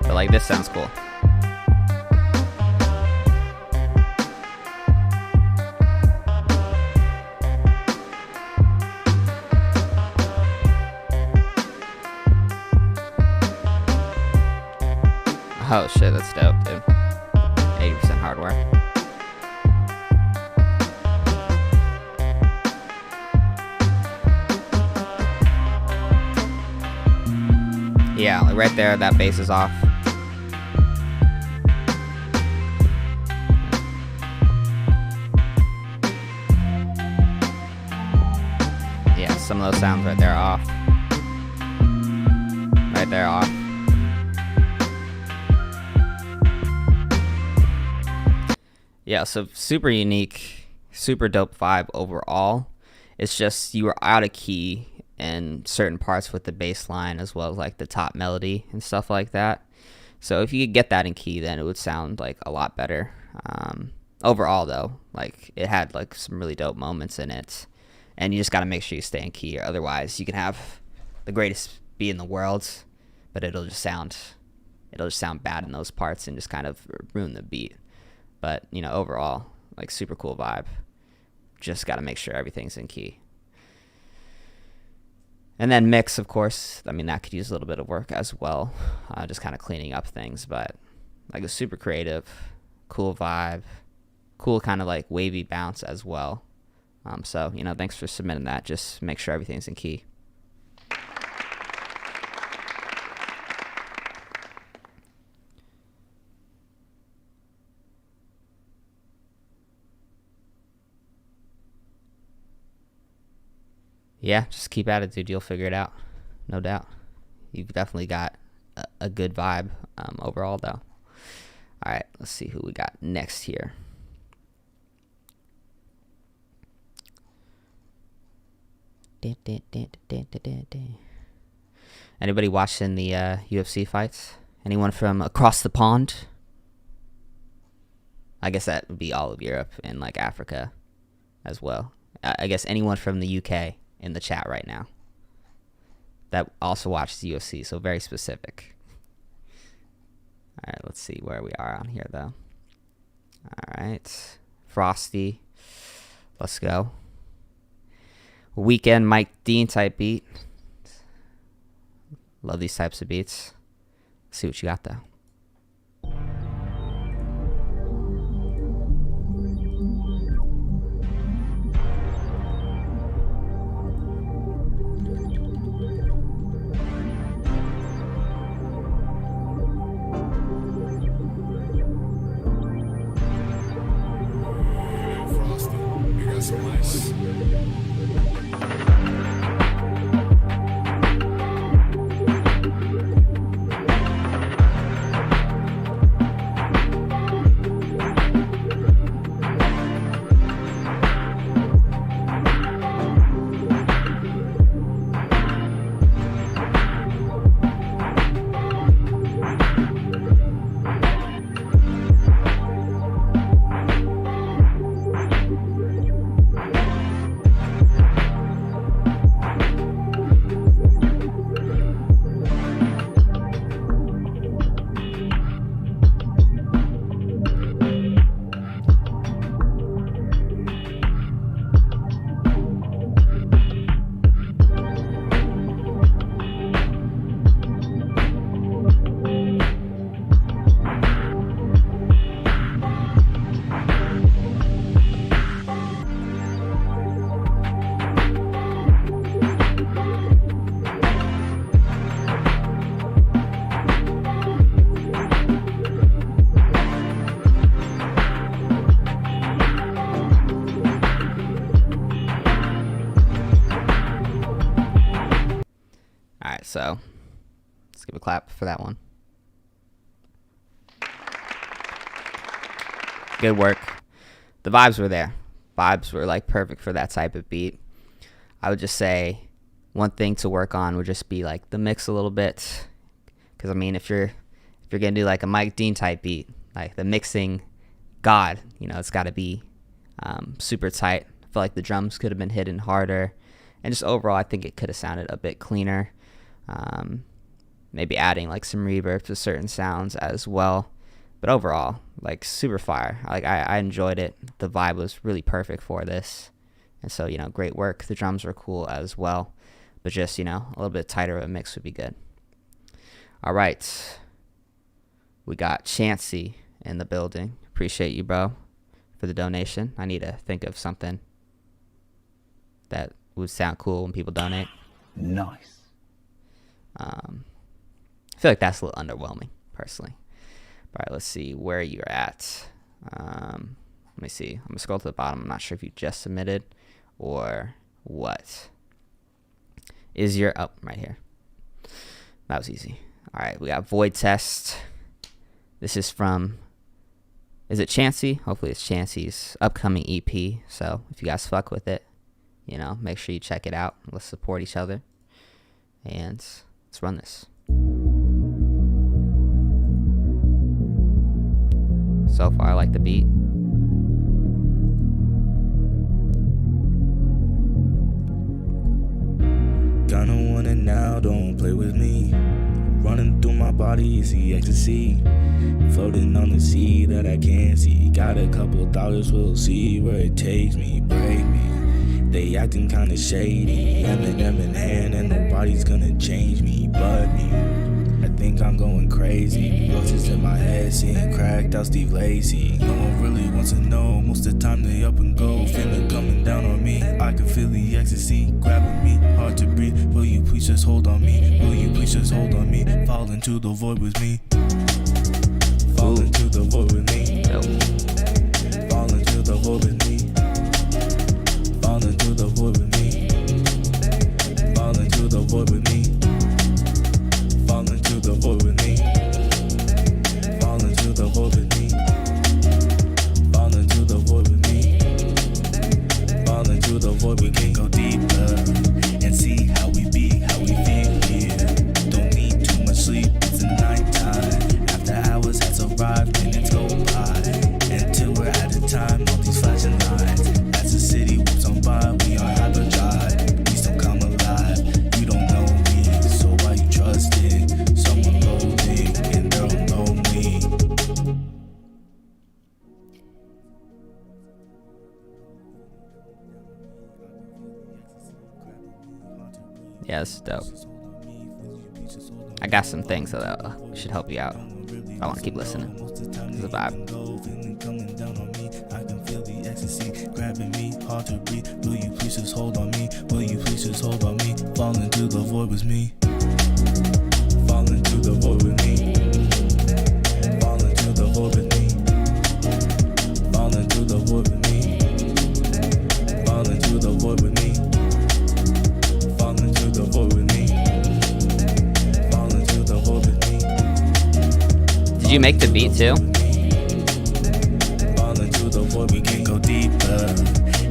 But like this sounds cool. Oh shit, that's dope, dude. 80% hardware. Yeah, like right there, that bass is off. Yeah, some of those sounds right there are off. Right there off. Yeah, so super unique, super dope vibe overall. It's just you were out of key in certain parts with the bass line as well as like the top melody and stuff like that. So if you could get that in key, then it would sound like a lot better. Overall though, like it had like some really dope moments in it, and you just got to make sure you stay in key, or otherwise you can have the greatest beat in the world, but it'll just sound bad in those parts and just kind of ruin the beat. But you know, overall, like super cool vibe. Just got to make sure everything's in key. And then mix, of course, I mean, that could use a little bit of work as well, just kind of cleaning up things. But like a super creative, cool vibe, cool kind of like wavy bounce as well. So, you know, thanks for submitting that. Just make sure everything's in key. Yeah, just keep at it, dude. You'll figure it out. No doubt. You've definitely got a good vibe overall, though. All right, let's see who we got next here. Anybody watching the UFC fights? Anyone from across the pond? I guess that would be all of Europe and like Africa as well. I guess anyone from the UK in the chat right now that also watches the UFC, so very specific. All right, let's see where we are on here though. All right, Frosty, let's go. Weekend Mike Dean type beat. Love these types of beats. Let's see what you got though. So let's give a clap for that one. Good work. The vibes were there. Vibes were like perfect for that type of beat. I would just say one thing to work on would just be like the mix a little bit. Because I mean, if you're gonna do like a Mike Dean type beat, like the mixing, God, you know, it's got to be super tight. I feel like the drums could have been hidden harder, and just overall, I think it could have sounded a bit cleaner. Maybe adding like some reverb to certain sounds as well. But overall, like super fire. Like I enjoyed it. The vibe was really perfect for this. And so, you know, great work. The drums were cool as well. But just, you know, a little bit tighter of a mix would be good. All right. We got Chancey in the building. Appreciate you, bro, for the donation. I need to think of something that would sound cool when people donate. Nice. I feel like that's a little underwhelming, personally. All right, let's see where you're at. Let me see. I'm gonna scroll to the bottom. I'm not sure if you just submitted or what. Is your right here? That was easy. All right, we got Void Test. This is from. Is it Chancey? Hopefully it's Chancey's upcoming EP. So if you guys fuck with it, make sure you check it out. Let's support each other. And let's run this. So far, I like the beat. Gonna want it now, don't play with me. Running through my body, it's the ecstasy. Floating on the sea that I can't see. Got a couple dollars, we'll see where it takes me. Break me, they acting kinda shady. Eminem in hand and nobody's gonna change me but me. I think I'm going crazy. Voices in my head, seeing cracked out Steve Lacy. No one really wants to know. Most of the time they up and go. Feeling coming down on me. I can feel the ecstasy grabbing me. Hard to breathe. Will you please just hold on me? Will you please just hold on me? Fall into the void with me. Fall into the void with me. Fall into the void with me. Fall into the void with me. Fall into the void with me. Fall into the void with me. Fall into the void with me. Fall into the void with me. Fall into the void with me. Go deeper and see how we be, how we feel here. Don't need too much sleep, it's a nighttime. After hours has arrived, minutes go by. Until we're out of time, all these flashing lines. As the city whips on by, we are hyperdrive. Please don't come alive, you don't know me, so why you trusting someone loathing and they're lonely? Yeah, this is dope. I got some things that should help you out. I want to keep listening. This is a vibe. I can feel the ecstasy grabbing me, hard to breathe. Will you please just hold on me? Will you please just hold on me? Fall into the void with me. Fall into the void with me. Fall into the void with me. Fall into the void with me. Fall into the void with me. Fall into the void with me. Fall into the void with me. Did you make the beat too? Fall into the void, we can go deeper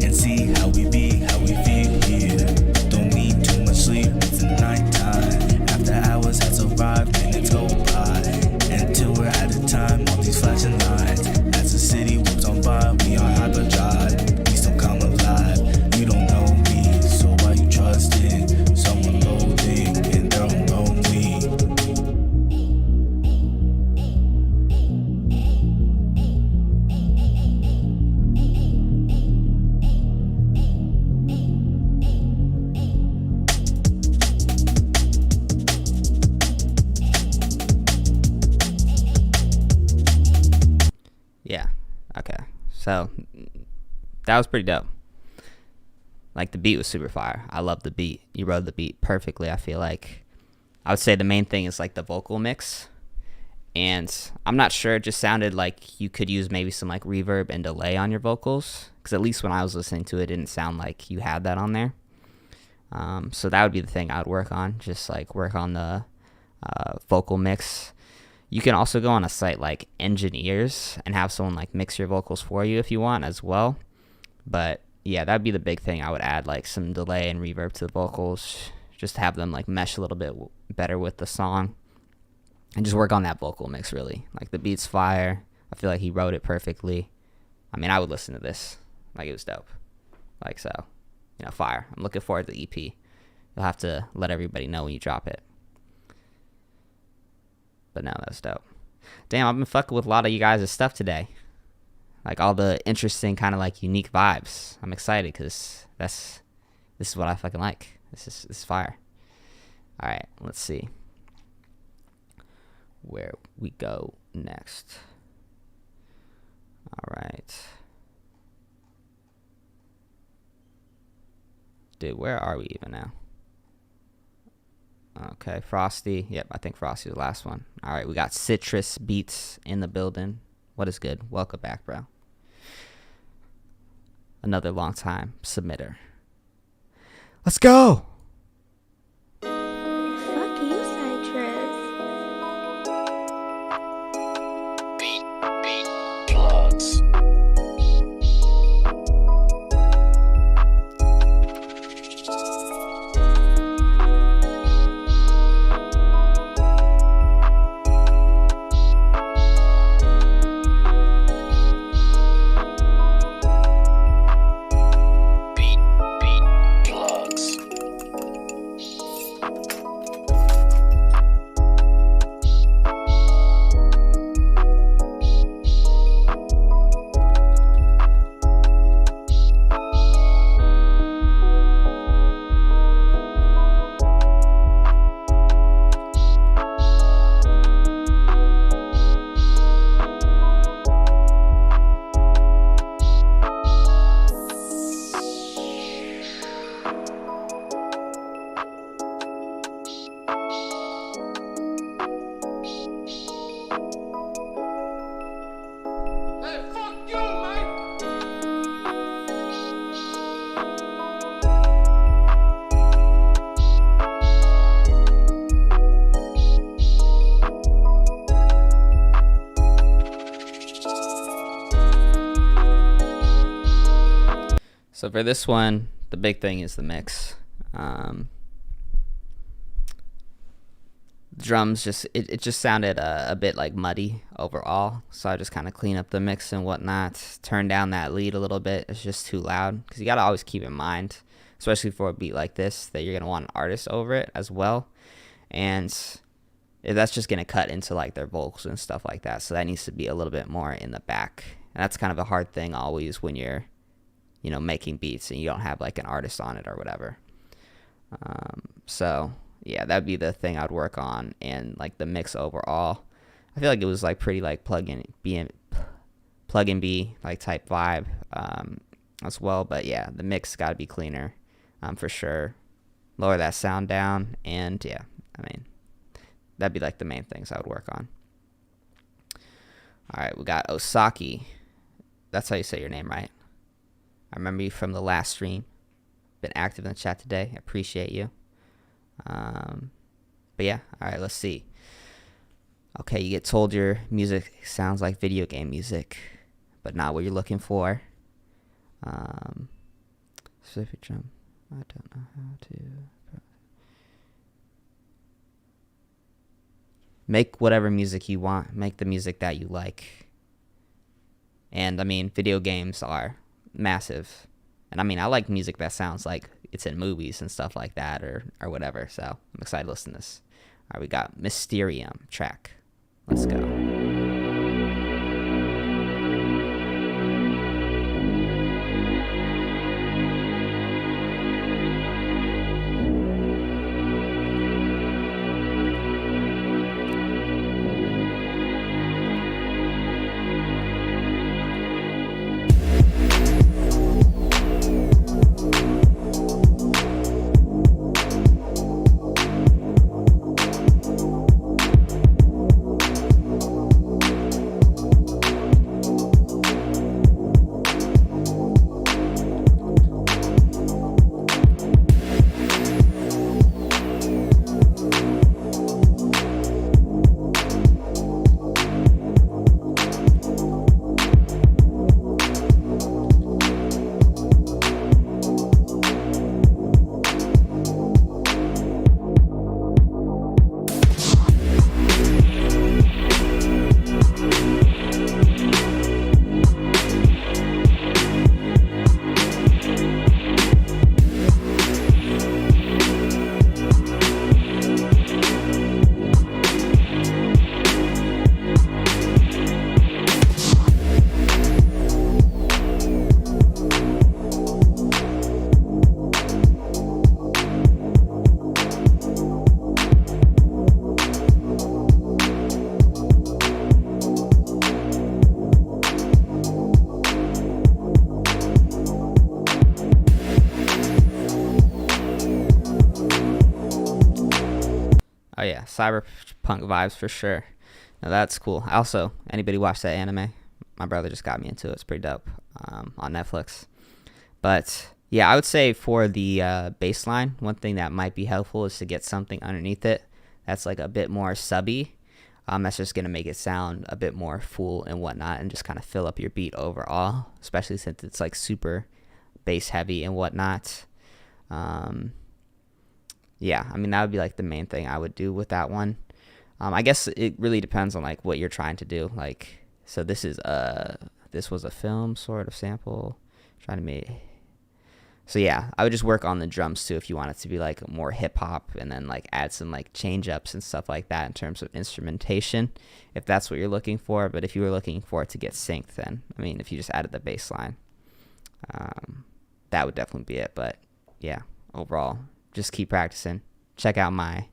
and see how we be, how we feel here. Don't need too much sleep, it's a nighttime. After hours has arrived, minutes go by. Until we're out of time, all these flashing lines. As the city whips on by, we are hyperdrive. Please don't come alive, you don't know me, so why you trusting someone loathing and they're lonely? Yeah. Okay. So that was pretty dope. Like, the beat was super fire. I love the beat. You wrote the beat perfectly. I feel like I would say the main thing is like the vocal mix. And I'm not sure, it just sounded like you could use maybe some like reverb and delay on your vocals, because at least when I was listening to it, it didn't sound like you had that on there. So that would be the thing I would work on, just like work on the vocal mix. You can also go on a site like Engineers and have someone like mix your vocals for you if you want as well. But yeah, that'd be the big thing. I would add like some delay and reverb to the vocals, just to have them like mesh a little bit better with the song, and just work on that vocal mix really. Like, the beat's fire. I feel like he wrote it perfectly. I mean, I would listen to this. Like, it was dope. Like, so, fire. I'm looking forward to the EP. You'll have to let everybody know when you drop it. But no, that's dope. Damn, I've been fucking with a lot of you guys' stuff today. Like, all the interesting kind of like unique vibes. I'm excited because this is what I fucking like. This is fire. All right, let's see where we go next. All right. Dude, where are we even now? Okay, Frosty. Yep, I think Frosty was the last one. All right, we got Citrus Beats in the building. What is good? Welcome back, bro. Another long time submitter. Let's go! Fuck you, Citrus. So for this one, the big thing is the mix. Drums it just sounded a bit like muddy overall, so I just kind of clean up the mix and whatnot, turn down that lead a little bit. It's just too loud, because you got to always keep in mind, especially for a beat like this, that you're going to want an artist over it as well, and that's just going to cut into like their vocals and stuff like that, so that needs to be a little bit more in the back, and that's kind of a hard thing always when you're making beats and you don't have like an artist on it or whatever. So yeah, that'd be the thing I'd work on. And like the mix overall, I feel like it was like pretty like plug and B like type vibe as well. But yeah, the mix got to be cleaner for sure. Lower that sound down, and yeah, I mean, that'd be like the main things I would work on. All right, we got Osaki. That's how you say your name, right? I remember you from the last stream. Been active in the chat today. I appreciate you. But yeah, all right, let's see. Okay, you get told your music sounds like video game music, but not what you're looking for. Specific drum. I don't know how to. Make whatever music you want. Make the music that you like. And I mean, video games are massive, and I mean, I like music that sounds like it's in movies and stuff like that, or whatever, so I'm excited to listen to this. All right, we got Mysterium track. Let's go. Oh yeah, cyberpunk vibes for sure. Now that's cool. Also, anybody watch that anime? My brother just got me into it. It's pretty dope on Netflix. But yeah, I would say for the bass line, one thing that might be helpful is to get something underneath it that's like a bit more subby. That's just going to make it sound a bit more full and whatnot, and just kind of fill up your beat overall, especially since it's like super bass heavy and whatnot. Yeah, I mean, that would be like the main thing I would do with that one. I guess it really depends on like what you're trying to do. Like, so this was a film sort of sample trying to make. So yeah, I would just work on the drums too if you want it to be like more hip hop, and then like add some like change ups and stuff like that in terms of instrumentation, if that's what you're looking for. But if you were looking for it to get synced, then I mean, if you just added the bass line, that would definitely be it. But yeah, overall, just keep practicing. Check out my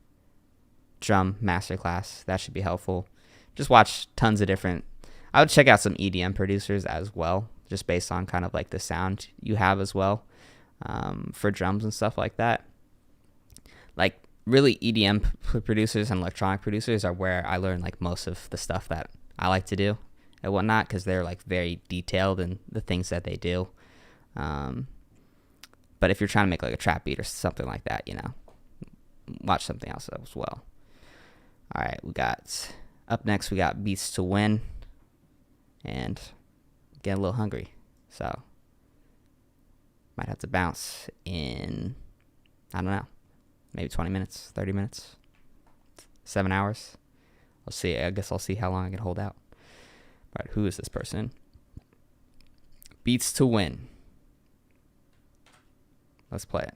drum masterclass. That should be helpful. Just watch tons of different. I would check out some EDM producers as well, just based on kind of like the sound you have as well, for drums and stuff like that. Like really EDM producers and electronic producers are where I learn like most of the stuff that I like to do and whatnot, because they're like very detailed in the things that they do. But if you're trying to make like a trap beat or something like that, watch something else as well. All right, up next we got Beats to Win, and get a little hungry, so might have to bounce in, I don't know, maybe 20 minutes, 30 minutes, 7 hours. We'll see. I guess I'll see how long I can hold out. All right, who is this person? Beats to Win. Let's play it.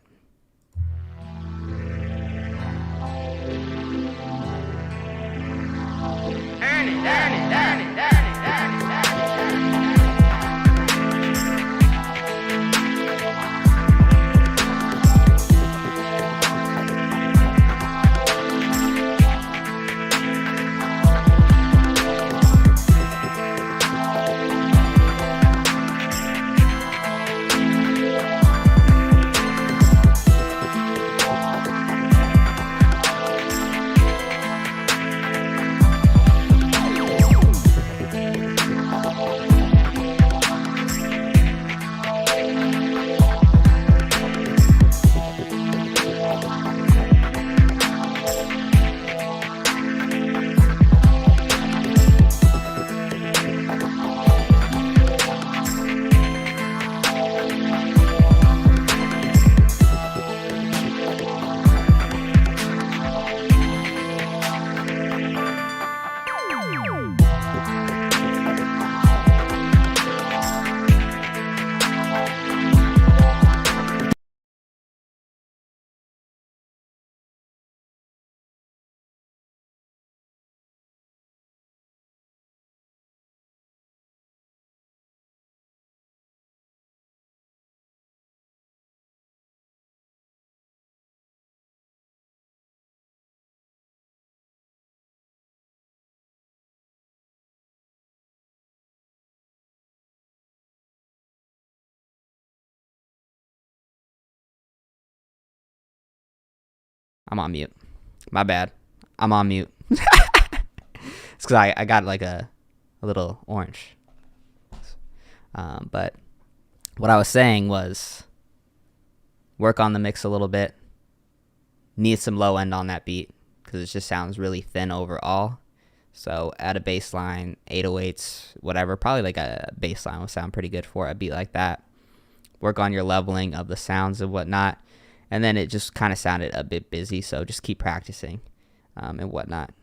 Earn it, earn it, earn it, earn it, earn it, earn it. I'm on mute. My bad. I'm on mute. It's because I got like a little orange. But what I was saying was work on the mix a little bit. Need some low end on that beat because it just sounds really thin overall. So add a bass line, 808s, whatever. Probably like a bass line will sound pretty good for a beat like that. Work on your leveling of the sounds and whatnot. And then it just kind of sounded a bit busy, so just keep practicing and whatnot.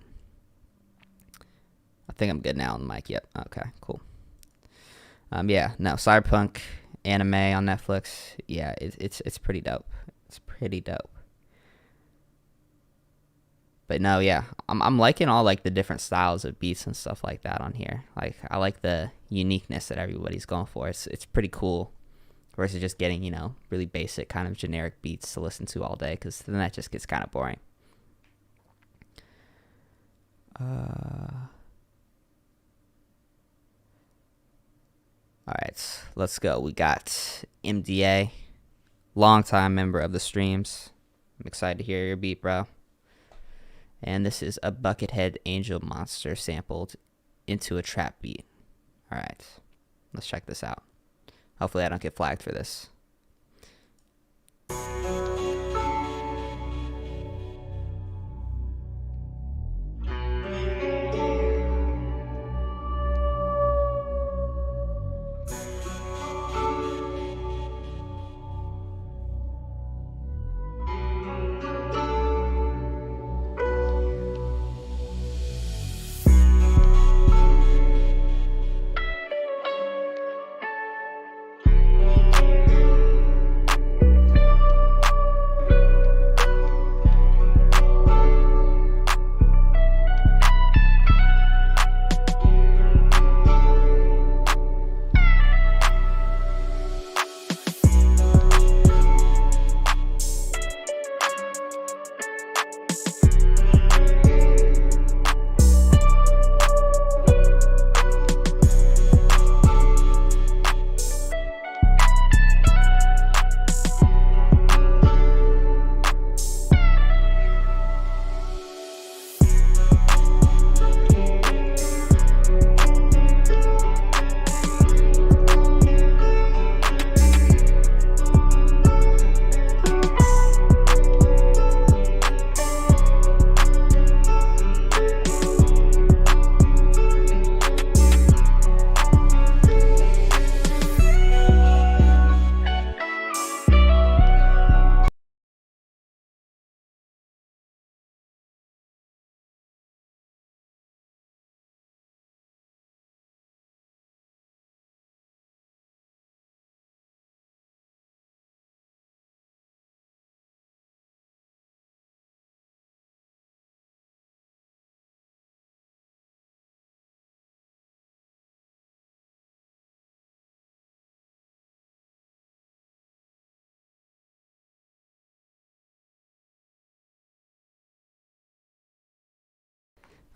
I think I'm good now on the mic. Yep. Okay, cool. Yeah, no, Cyberpunk anime on Netflix. Yeah, it's pretty dope. It's pretty dope. But no, yeah, I'm liking all like the different styles of beats and stuff like that on here. Like I like the uniqueness that everybody's going for. It's pretty cool. Versus just getting, really basic kind of generic beats to listen to all day, because then that just gets kind of boring. All right, let's go. We got MDA, longtime member of the streams. I'm excited to hear your beat, bro. And this is a Buckethead Angel Monster sampled into a trap beat. All right, let's check this out. Hopefully I don't get flagged for this.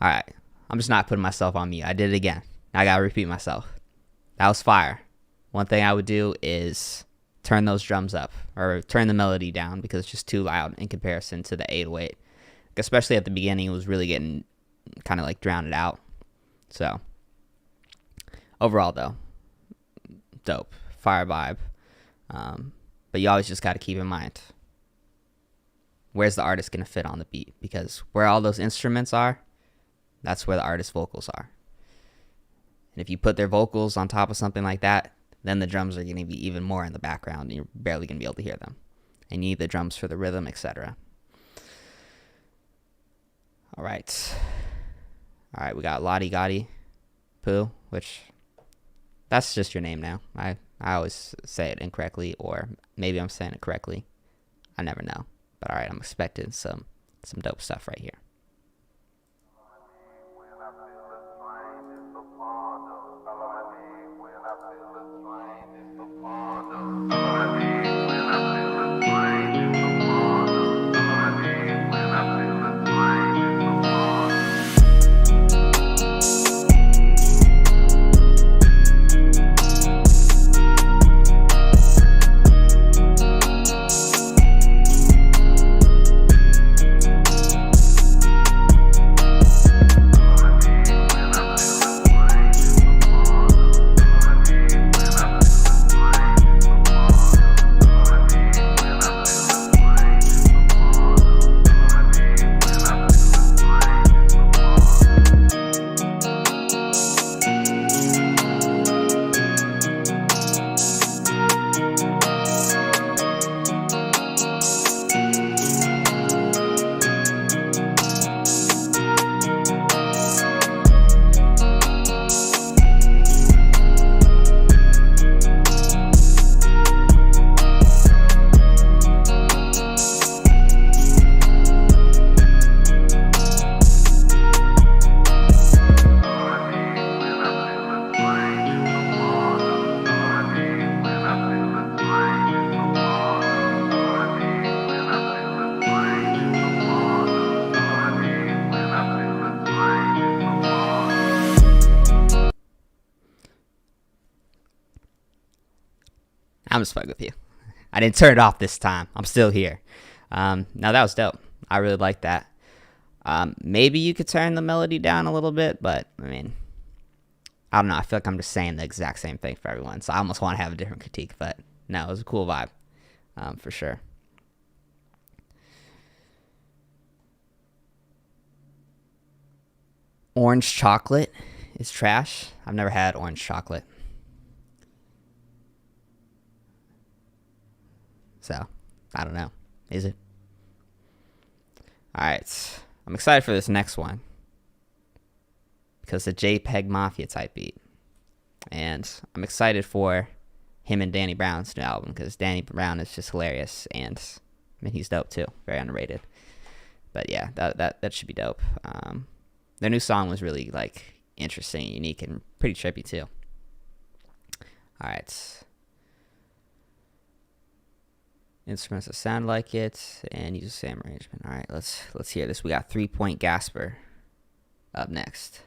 All right. I'm just not putting myself on mute. I did it again. I got to repeat myself. That was fire. One thing I would do is turn those drums up or turn the melody down because it's just too loud in comparison to the 808. Especially at the beginning, it was really getting kind of like drowned out. So overall, though, dope. Fire vibe. But you always just got to keep in mind, where's the artist going to fit on the beat? Because where all those instruments are, that's where the artist's vocals are. And if you put their vocals on top of something like that, then the drums are going to be even more in the background, and you're barely going to be able to hear them. And you need the drums for the rhythm, etc. All right, we got Lottie Gotti Poo, which that's just your name now. I always say it incorrectly, or maybe I'm saying it correctly. I never know. But all right, I'm expecting some dope stuff right here. I'm just fucking with you. I didn't turn it off this time. I'm still here. Now that was dope. I really like that. Maybe you could turn the melody down a little bit, but I mean, I don't know. I feel like I'm just saying the exact same thing for everyone. So I almost want to have a different critique, but no, it was a cool vibe, for sure. Orange chocolate is trash. I've never had orange chocolate. So, I don't know. Is it? Alright. I'm excited for this next one. Because it's a JPEG Mafia type beat. And I'm excited for him and Danny Brown's new album. Because Danny Brown is just hilarious. And, I mean, he's dope too. Very underrated. But yeah, that should be dope. Their new song was really, like, interesting, unique, and pretty trippy too. Alright. Instruments that sound like it, and use the same arrangement. All right, let's hear this. We got 3 Point Gasper up next.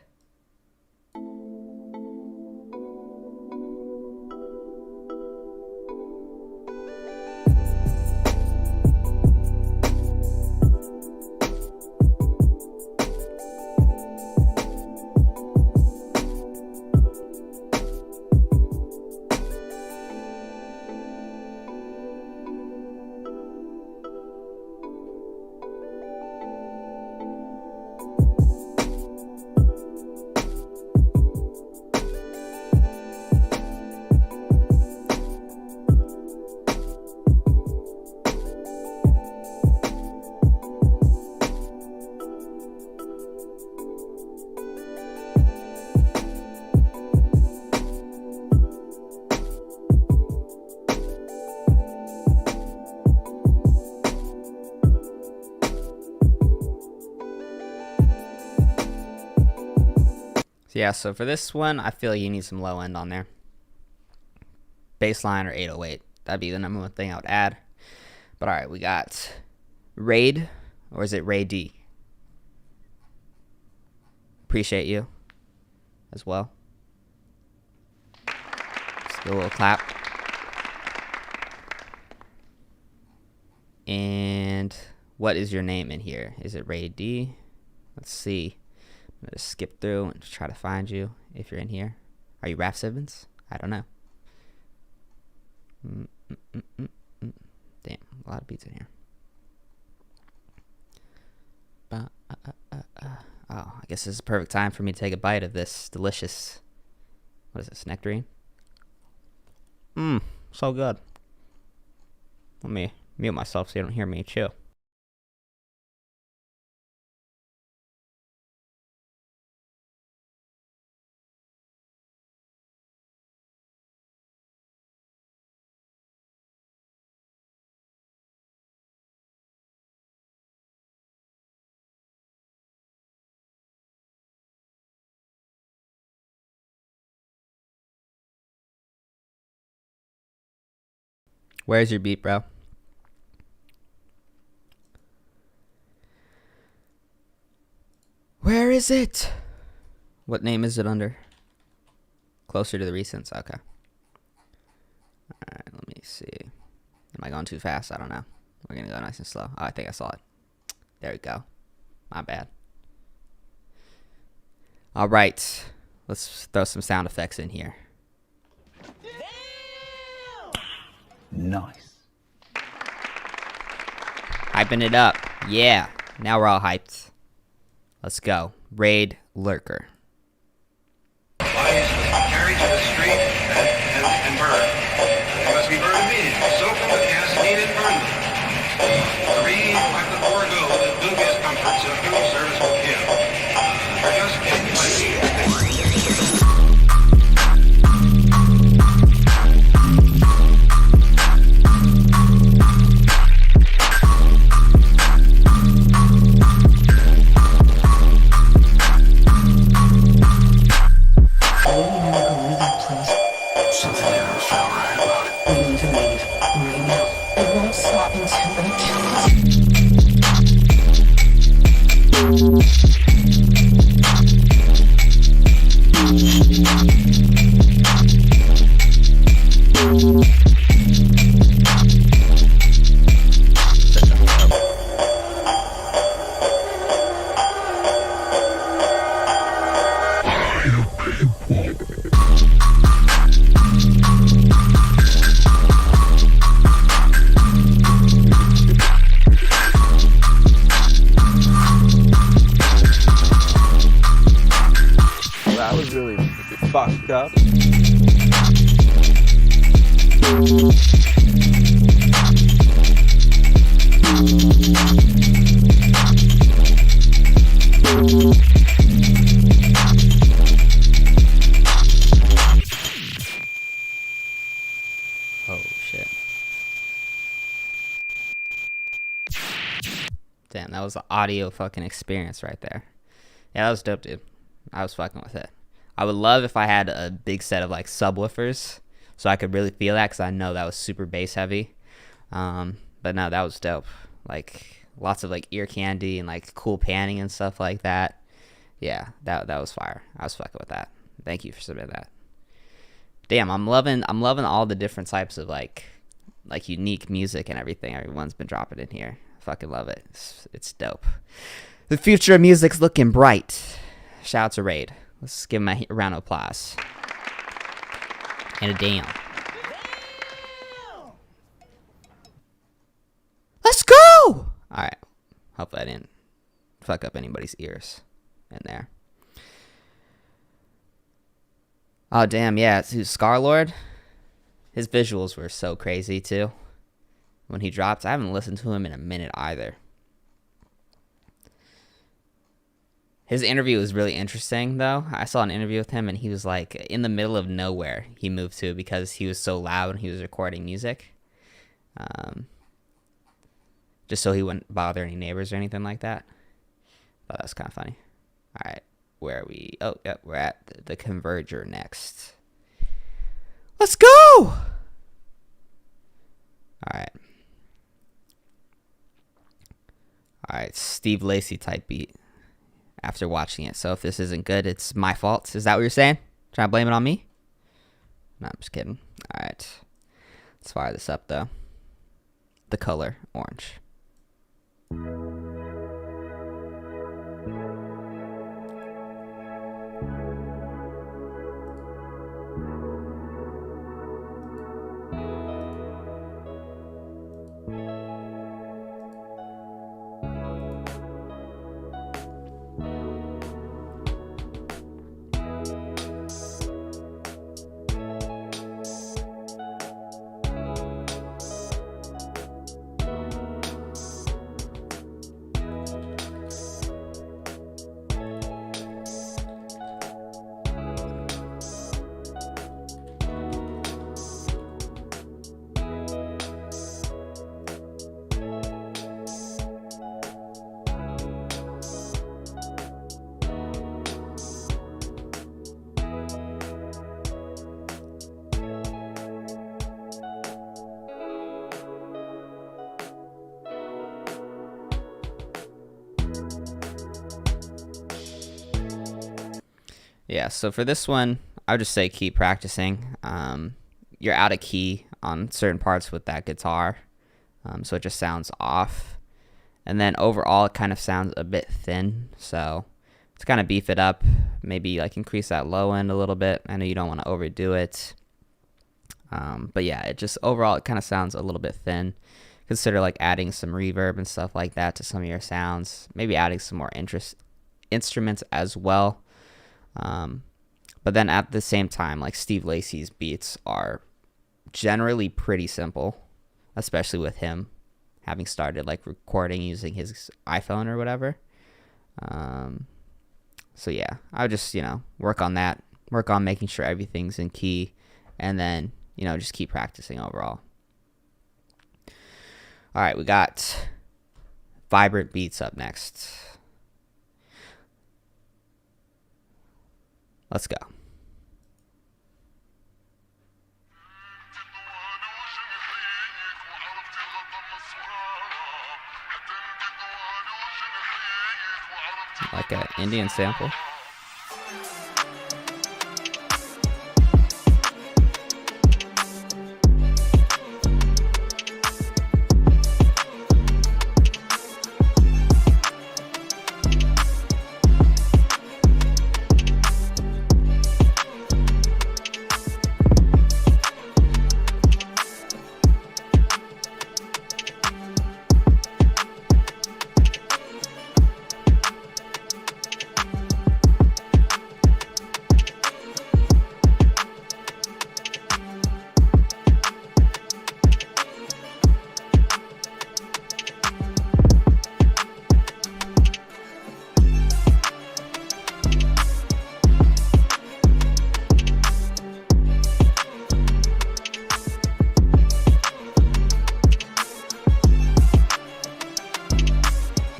So yeah, so for this one, I feel like you need some low end on there. Bassline or 808. That'd be the number one thing I would add. But all right, we got Raid, or is it Ray D? Appreciate you as well. Just do a little clap. And what is your name in here? Is it Ray D? Let's see. I'm going to skip through and try to find you if you're in here. Are you Raph Simmons? I don't know. Damn, a lot of beats in here. Oh, I guess this is the perfect time for me to take a bite of this delicious, what is this, nectarine? So good. Let me mute myself so you don't hear me chew. Where's your beat, bro? Where is it? What name is it under? Closer to the recents. Okay. Alright, let me see. Am I going too fast? I don't know. We're going to go nice and slow. Oh, I think I saw it. There we go. My bad. Alright. Let's throw some sound effects in here. Nice. Hyping it up. Yeah. Now we're all hyped. Let's go. Raid Lurker. Bodies must be carried to the street and burned. They must be burned immediately. Soak them with gasoline and burn them. 3, let them forego the dubious comforts of fuel service will give. They're just That was really fucked up. Oh, shit. Damn, that was an audio fucking experience right there. Yeah, that was dope, dude. I was fucking with it. I would love if I had a big set of like subwoofers so I could really feel that, because I know that was super bass heavy. But no, that was dope. Like lots of like ear candy and like cool panning and stuff like that. Yeah, that was fire. I was fucking with that. Thank you for submitting that. Damn, I'm loving all the different types of like unique music and everything everyone's been dropping in here. Fucking love it. It's dope. The future of music's looking bright. Shout out to Raid. Let's give him a round of applause. And a damn. Let's go! Alright. Hopefully I didn't fuck up anybody's ears in there. Oh, damn, yeah. Scarlord. His visuals were so crazy, too. When he dropped, I haven't listened to him in a minute either. His interview was really interesting, though. I saw an interview with him, and he was, like, in the middle of nowhere he moved to because he was so loud when he was recording music. Just so he wouldn't bother any neighbors or anything like that. Thought that was kind of funny. All right, where are we? Oh, yep, we're at the Converger next. Let's go! All right. All right, Steve Lacy type beat. after watching it. So if this isn't good, it's my fault. Is that what you're saying? Trying to blame it on me? No, I'm just kidding. All right. Let's fire this up, though. The color, orange. Yeah, so for this one, I would just say keep practicing. You're out of key on certain parts with that guitar, so it just sounds off. And then overall, it kind of sounds a bit thin, so to kind of beef it up, maybe like increase that low end a little bit. I know you don't want to overdo it, but yeah, it just overall, it kind of sounds a little bit thin. Consider like adding some reverb and stuff like that to some of your sounds, maybe adding some more instruments as well. But then at the same time, like Steve Lacy's beats are generally pretty simple, especially with him having started like recording using his iPhone or whatever. So yeah, I would just, work on that, work on making sure everything's in key, and then, just keep practicing overall. All right, we got Vibrant Beats up next. Let's go. Like an Indian sample.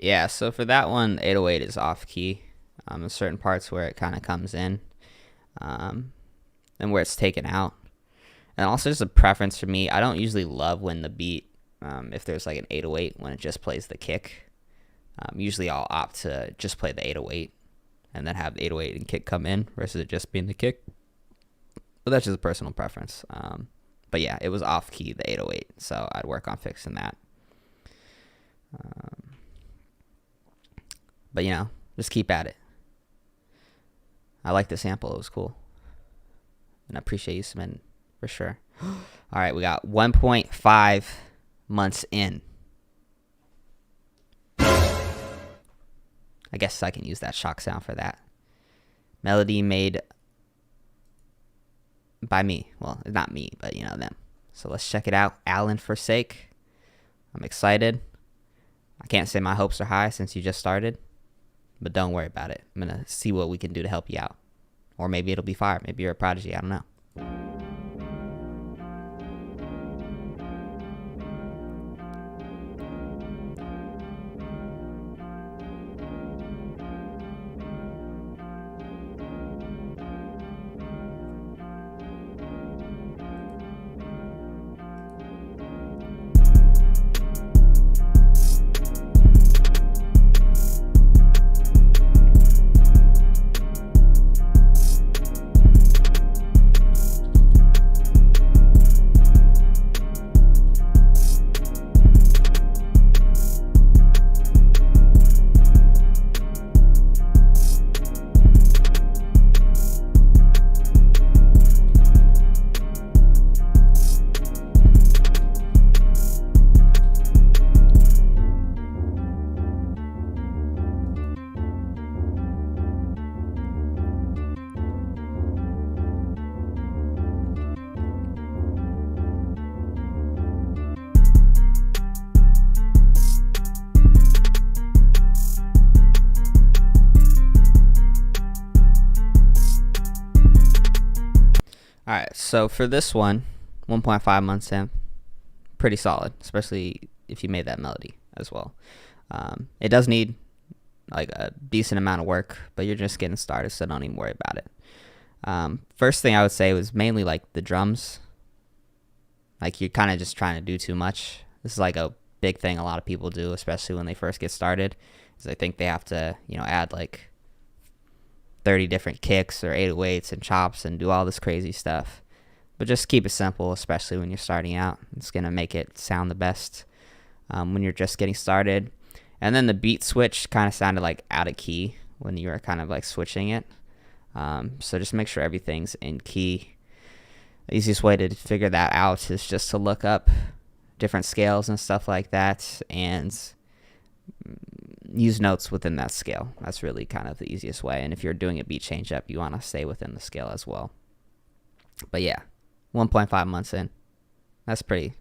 Yeah, so for that one, 808 is off key. In certain parts where it kind of comes in, and where it's taken out. And also just a preference for me, I don't usually love when the beat, if there's like an 808 when it just plays the kick. Usually I'll opt to just play the 808 and then have the 808 and kick come in versus it just being the kick. But that's just a personal preference. But yeah, it was off key, the 808, so I'd work on fixing that. But just keep at it. I like the sample. It was cool. And I appreciate you submitting for sure. All right, we got 1.5 months in. I guess I can use that shock sound for that. Melody made by me. Well, not me, but them. So let's check it out. Alan Forsake. I'm excited. I can't say my hopes are high since you just started. But don't worry about it. I'm going to see what we can do to help you out. Or maybe it'll be fire. Maybe you're a prodigy. I don't know. So for this one, 1.5 months in, pretty solid, especially if you made that melody as well. It does need like a decent amount of work, but you're just getting started, so don't even worry about it. First thing I would say was mainly like the drums. Like you're kind of just trying to do too much. This is like a big thing a lot of people do, especially when they first get started, is they think they have to, add like 30 different kicks or 808s and chops and do all this crazy stuff. But just keep it simple, especially when you're starting out. It's going to make it sound the best when you're just getting started. And then the beat switch kind of sounded like out of key when you were kind of like switching it. So just make sure everything's in key. The easiest way to figure that out is just to look up different scales and stuff like that and use notes within that scale. That's really kind of the easiest way. And if you're doing a beat change up, you want to stay within the scale as well. But yeah, 1.5 months in, that's pretty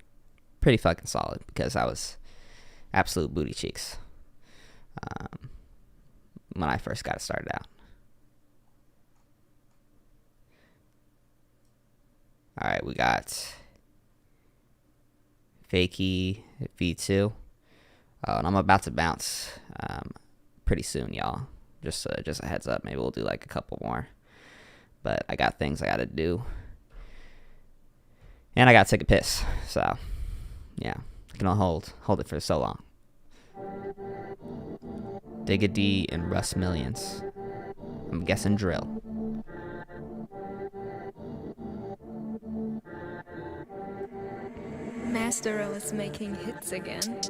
fucking solid because I was absolute booty cheeks when I first got started out. All right, we got Fakey V2. And I'm about to bounce pretty soon, y'all. Just a heads up. Maybe we'll do like a couple more. But I got things I got to do. And I got to take a piss. So, yeah. I can only hold it for so long. Digga D and Russ Millions. I'm guessing drill. Mastero is making hits again.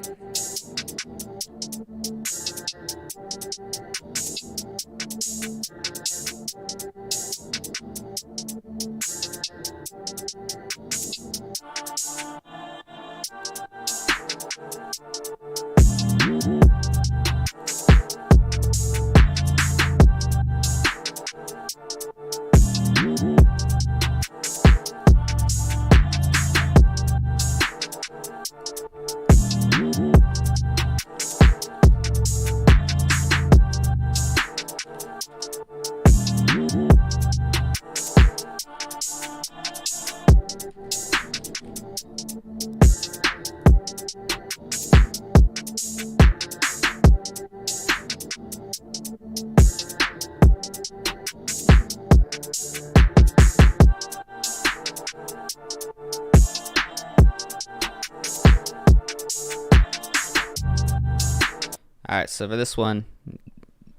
Alright, so for this one,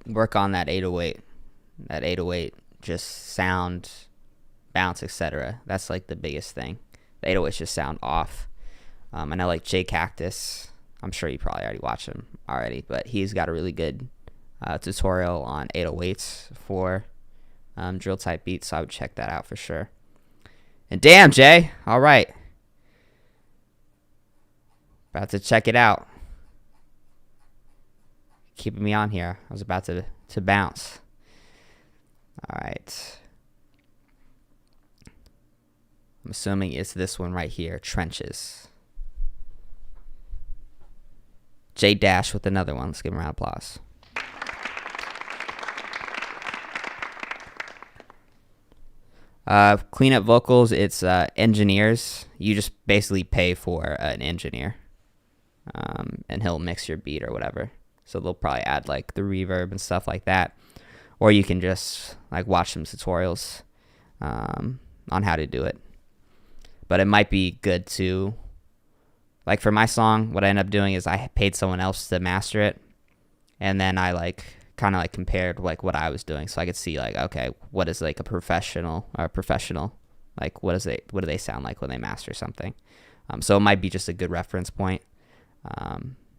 work on that 808. That 808, just sound, bounce, etc. That's like the biggest thing. The 808s just sound off. I know like Jay Cactus, I'm sure you probably already watched him already, but he's got a really good tutorial on 808s for drill type beats, so I would check that out for sure. And damn, Jay, alright. About to check it out. Keeping me on here. I was about to bounce. Alright. I'm assuming it's this one right here, Trenches. J Dash with another one. Let's give him a round of applause. Cleanup vocals, it's engineers. You just basically pay for an engineer. And he'll mix your beat or whatever. So they'll probably add like the reverb and stuff like that. Or you can just like watch some tutorials on how to do it. But it might be good to, like for my song, what I ended up doing is I paid someone else to master it. And then I like kind of like compared like what I was doing. So I could see like, okay, what is like a professional or professional? Like what do they sound like when they master something? So it might be just a good reference point.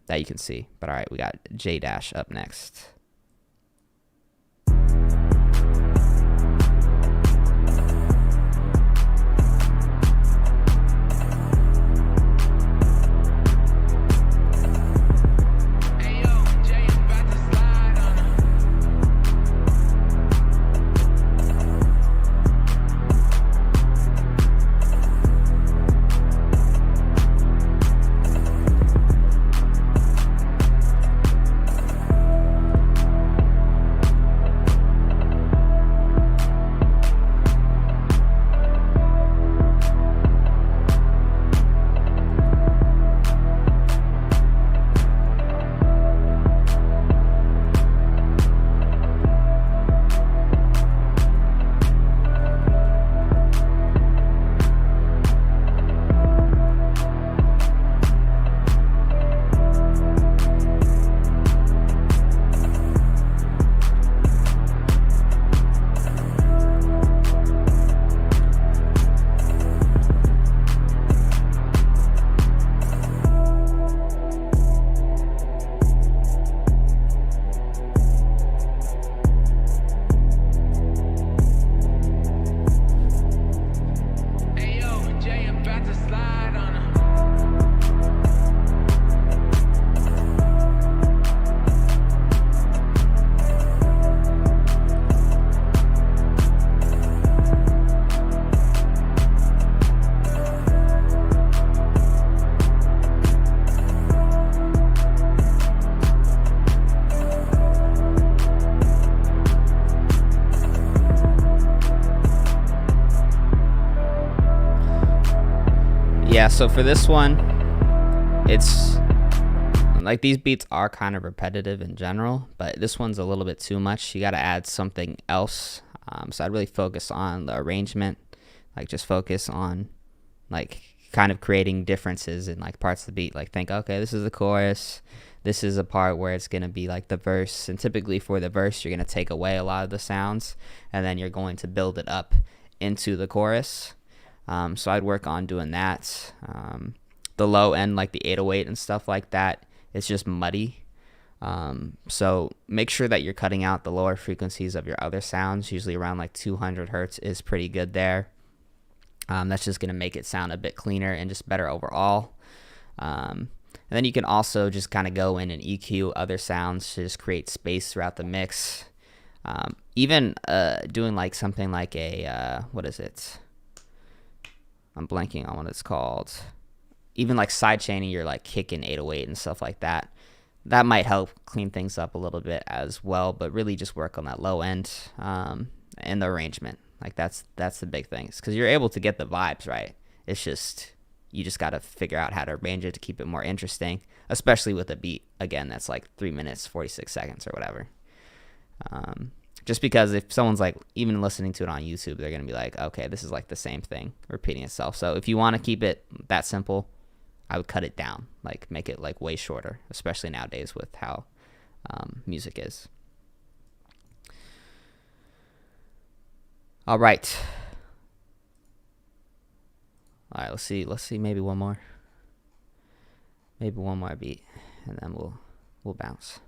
That you can see. But all right, we got J Dash up next. So for this one, it's like these beats are kind of repetitive in general, but this one's a little bit too much. You got to add something else. So I'd really focus on the arrangement, like just focus on like kind of creating differences in like parts of the beat. Like think, okay, this is the chorus. This is a part where it's going to be like the verse. And typically for the verse, you're going to take away a lot of the sounds, and then you're going to build it up into the chorus. So I'd work on doing that. The low end, like the 808 and stuff like that, it's just muddy. So make sure that you're cutting out the lower frequencies of your other sounds. Usually around like 200 hertz is pretty good there. That's just going to make it sound a bit cleaner and just better overall. And then you can also just kind of go in and EQ other sounds to just create space throughout the mix. Even doing like something like a, what is it? I'm blanking on what it's called. Even like side chaining your like kick and 808 and stuff like that. That might help clean things up a little bit as well, but really just work on that low end and the arrangement. Like that's the big thing, because you're able to get the vibes right. It's just you just got to figure out how to arrange it to keep it more interesting, especially with a beat again that's like 3 minutes 46 seconds or whatever. Just because if someone's like even listening to it on YouTube, they're gonna be like, okay, this is like the same thing repeating itself. So if you want to keep it that simple, I would cut it down, like make it like way shorter, especially nowadays with how music is. All right, let's see, maybe one more beat, and then we'll bounce.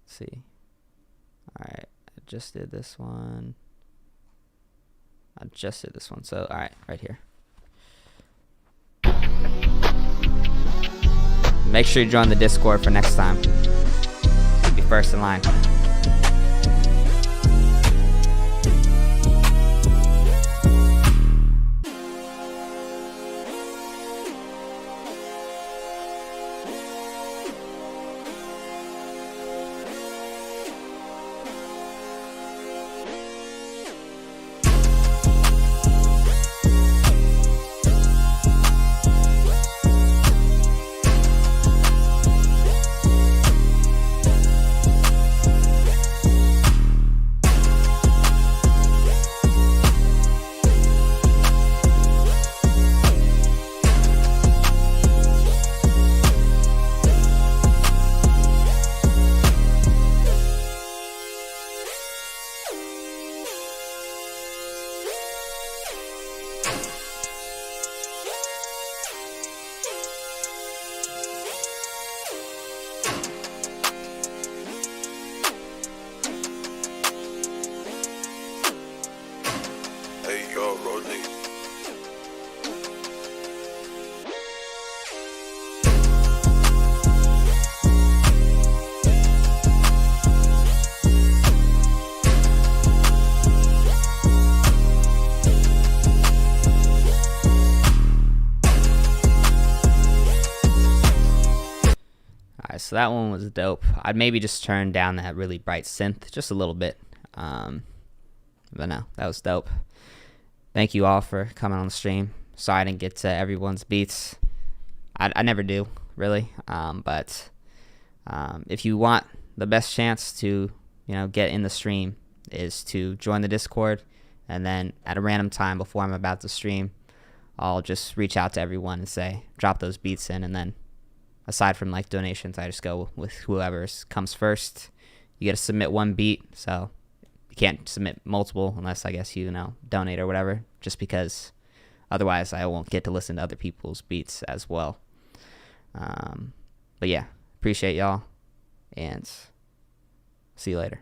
Let's see. All right, I just did this one. So all right, right here. Make sure you join the Discord for next time. Be first in line. So that one was dope. I'd maybe just turn down that really bright synth just a little bit. But no, that was dope. Thank you all for coming on the stream. Sorry I didn't get to everyone's beats. I never do, really. But if you want the best chance to, get in the stream is to join the Discord, and then at a random time before I'm about to stream, I'll just reach out to everyone and say, drop those beats in, and then aside from like donations, I just go with whoever comes first. You get to submit one beat, so you can't submit multiple unless I guess you donate or whatever, just because otherwise I won't get to listen to other people's beats as well. But yeah, appreciate y'all, and see you later.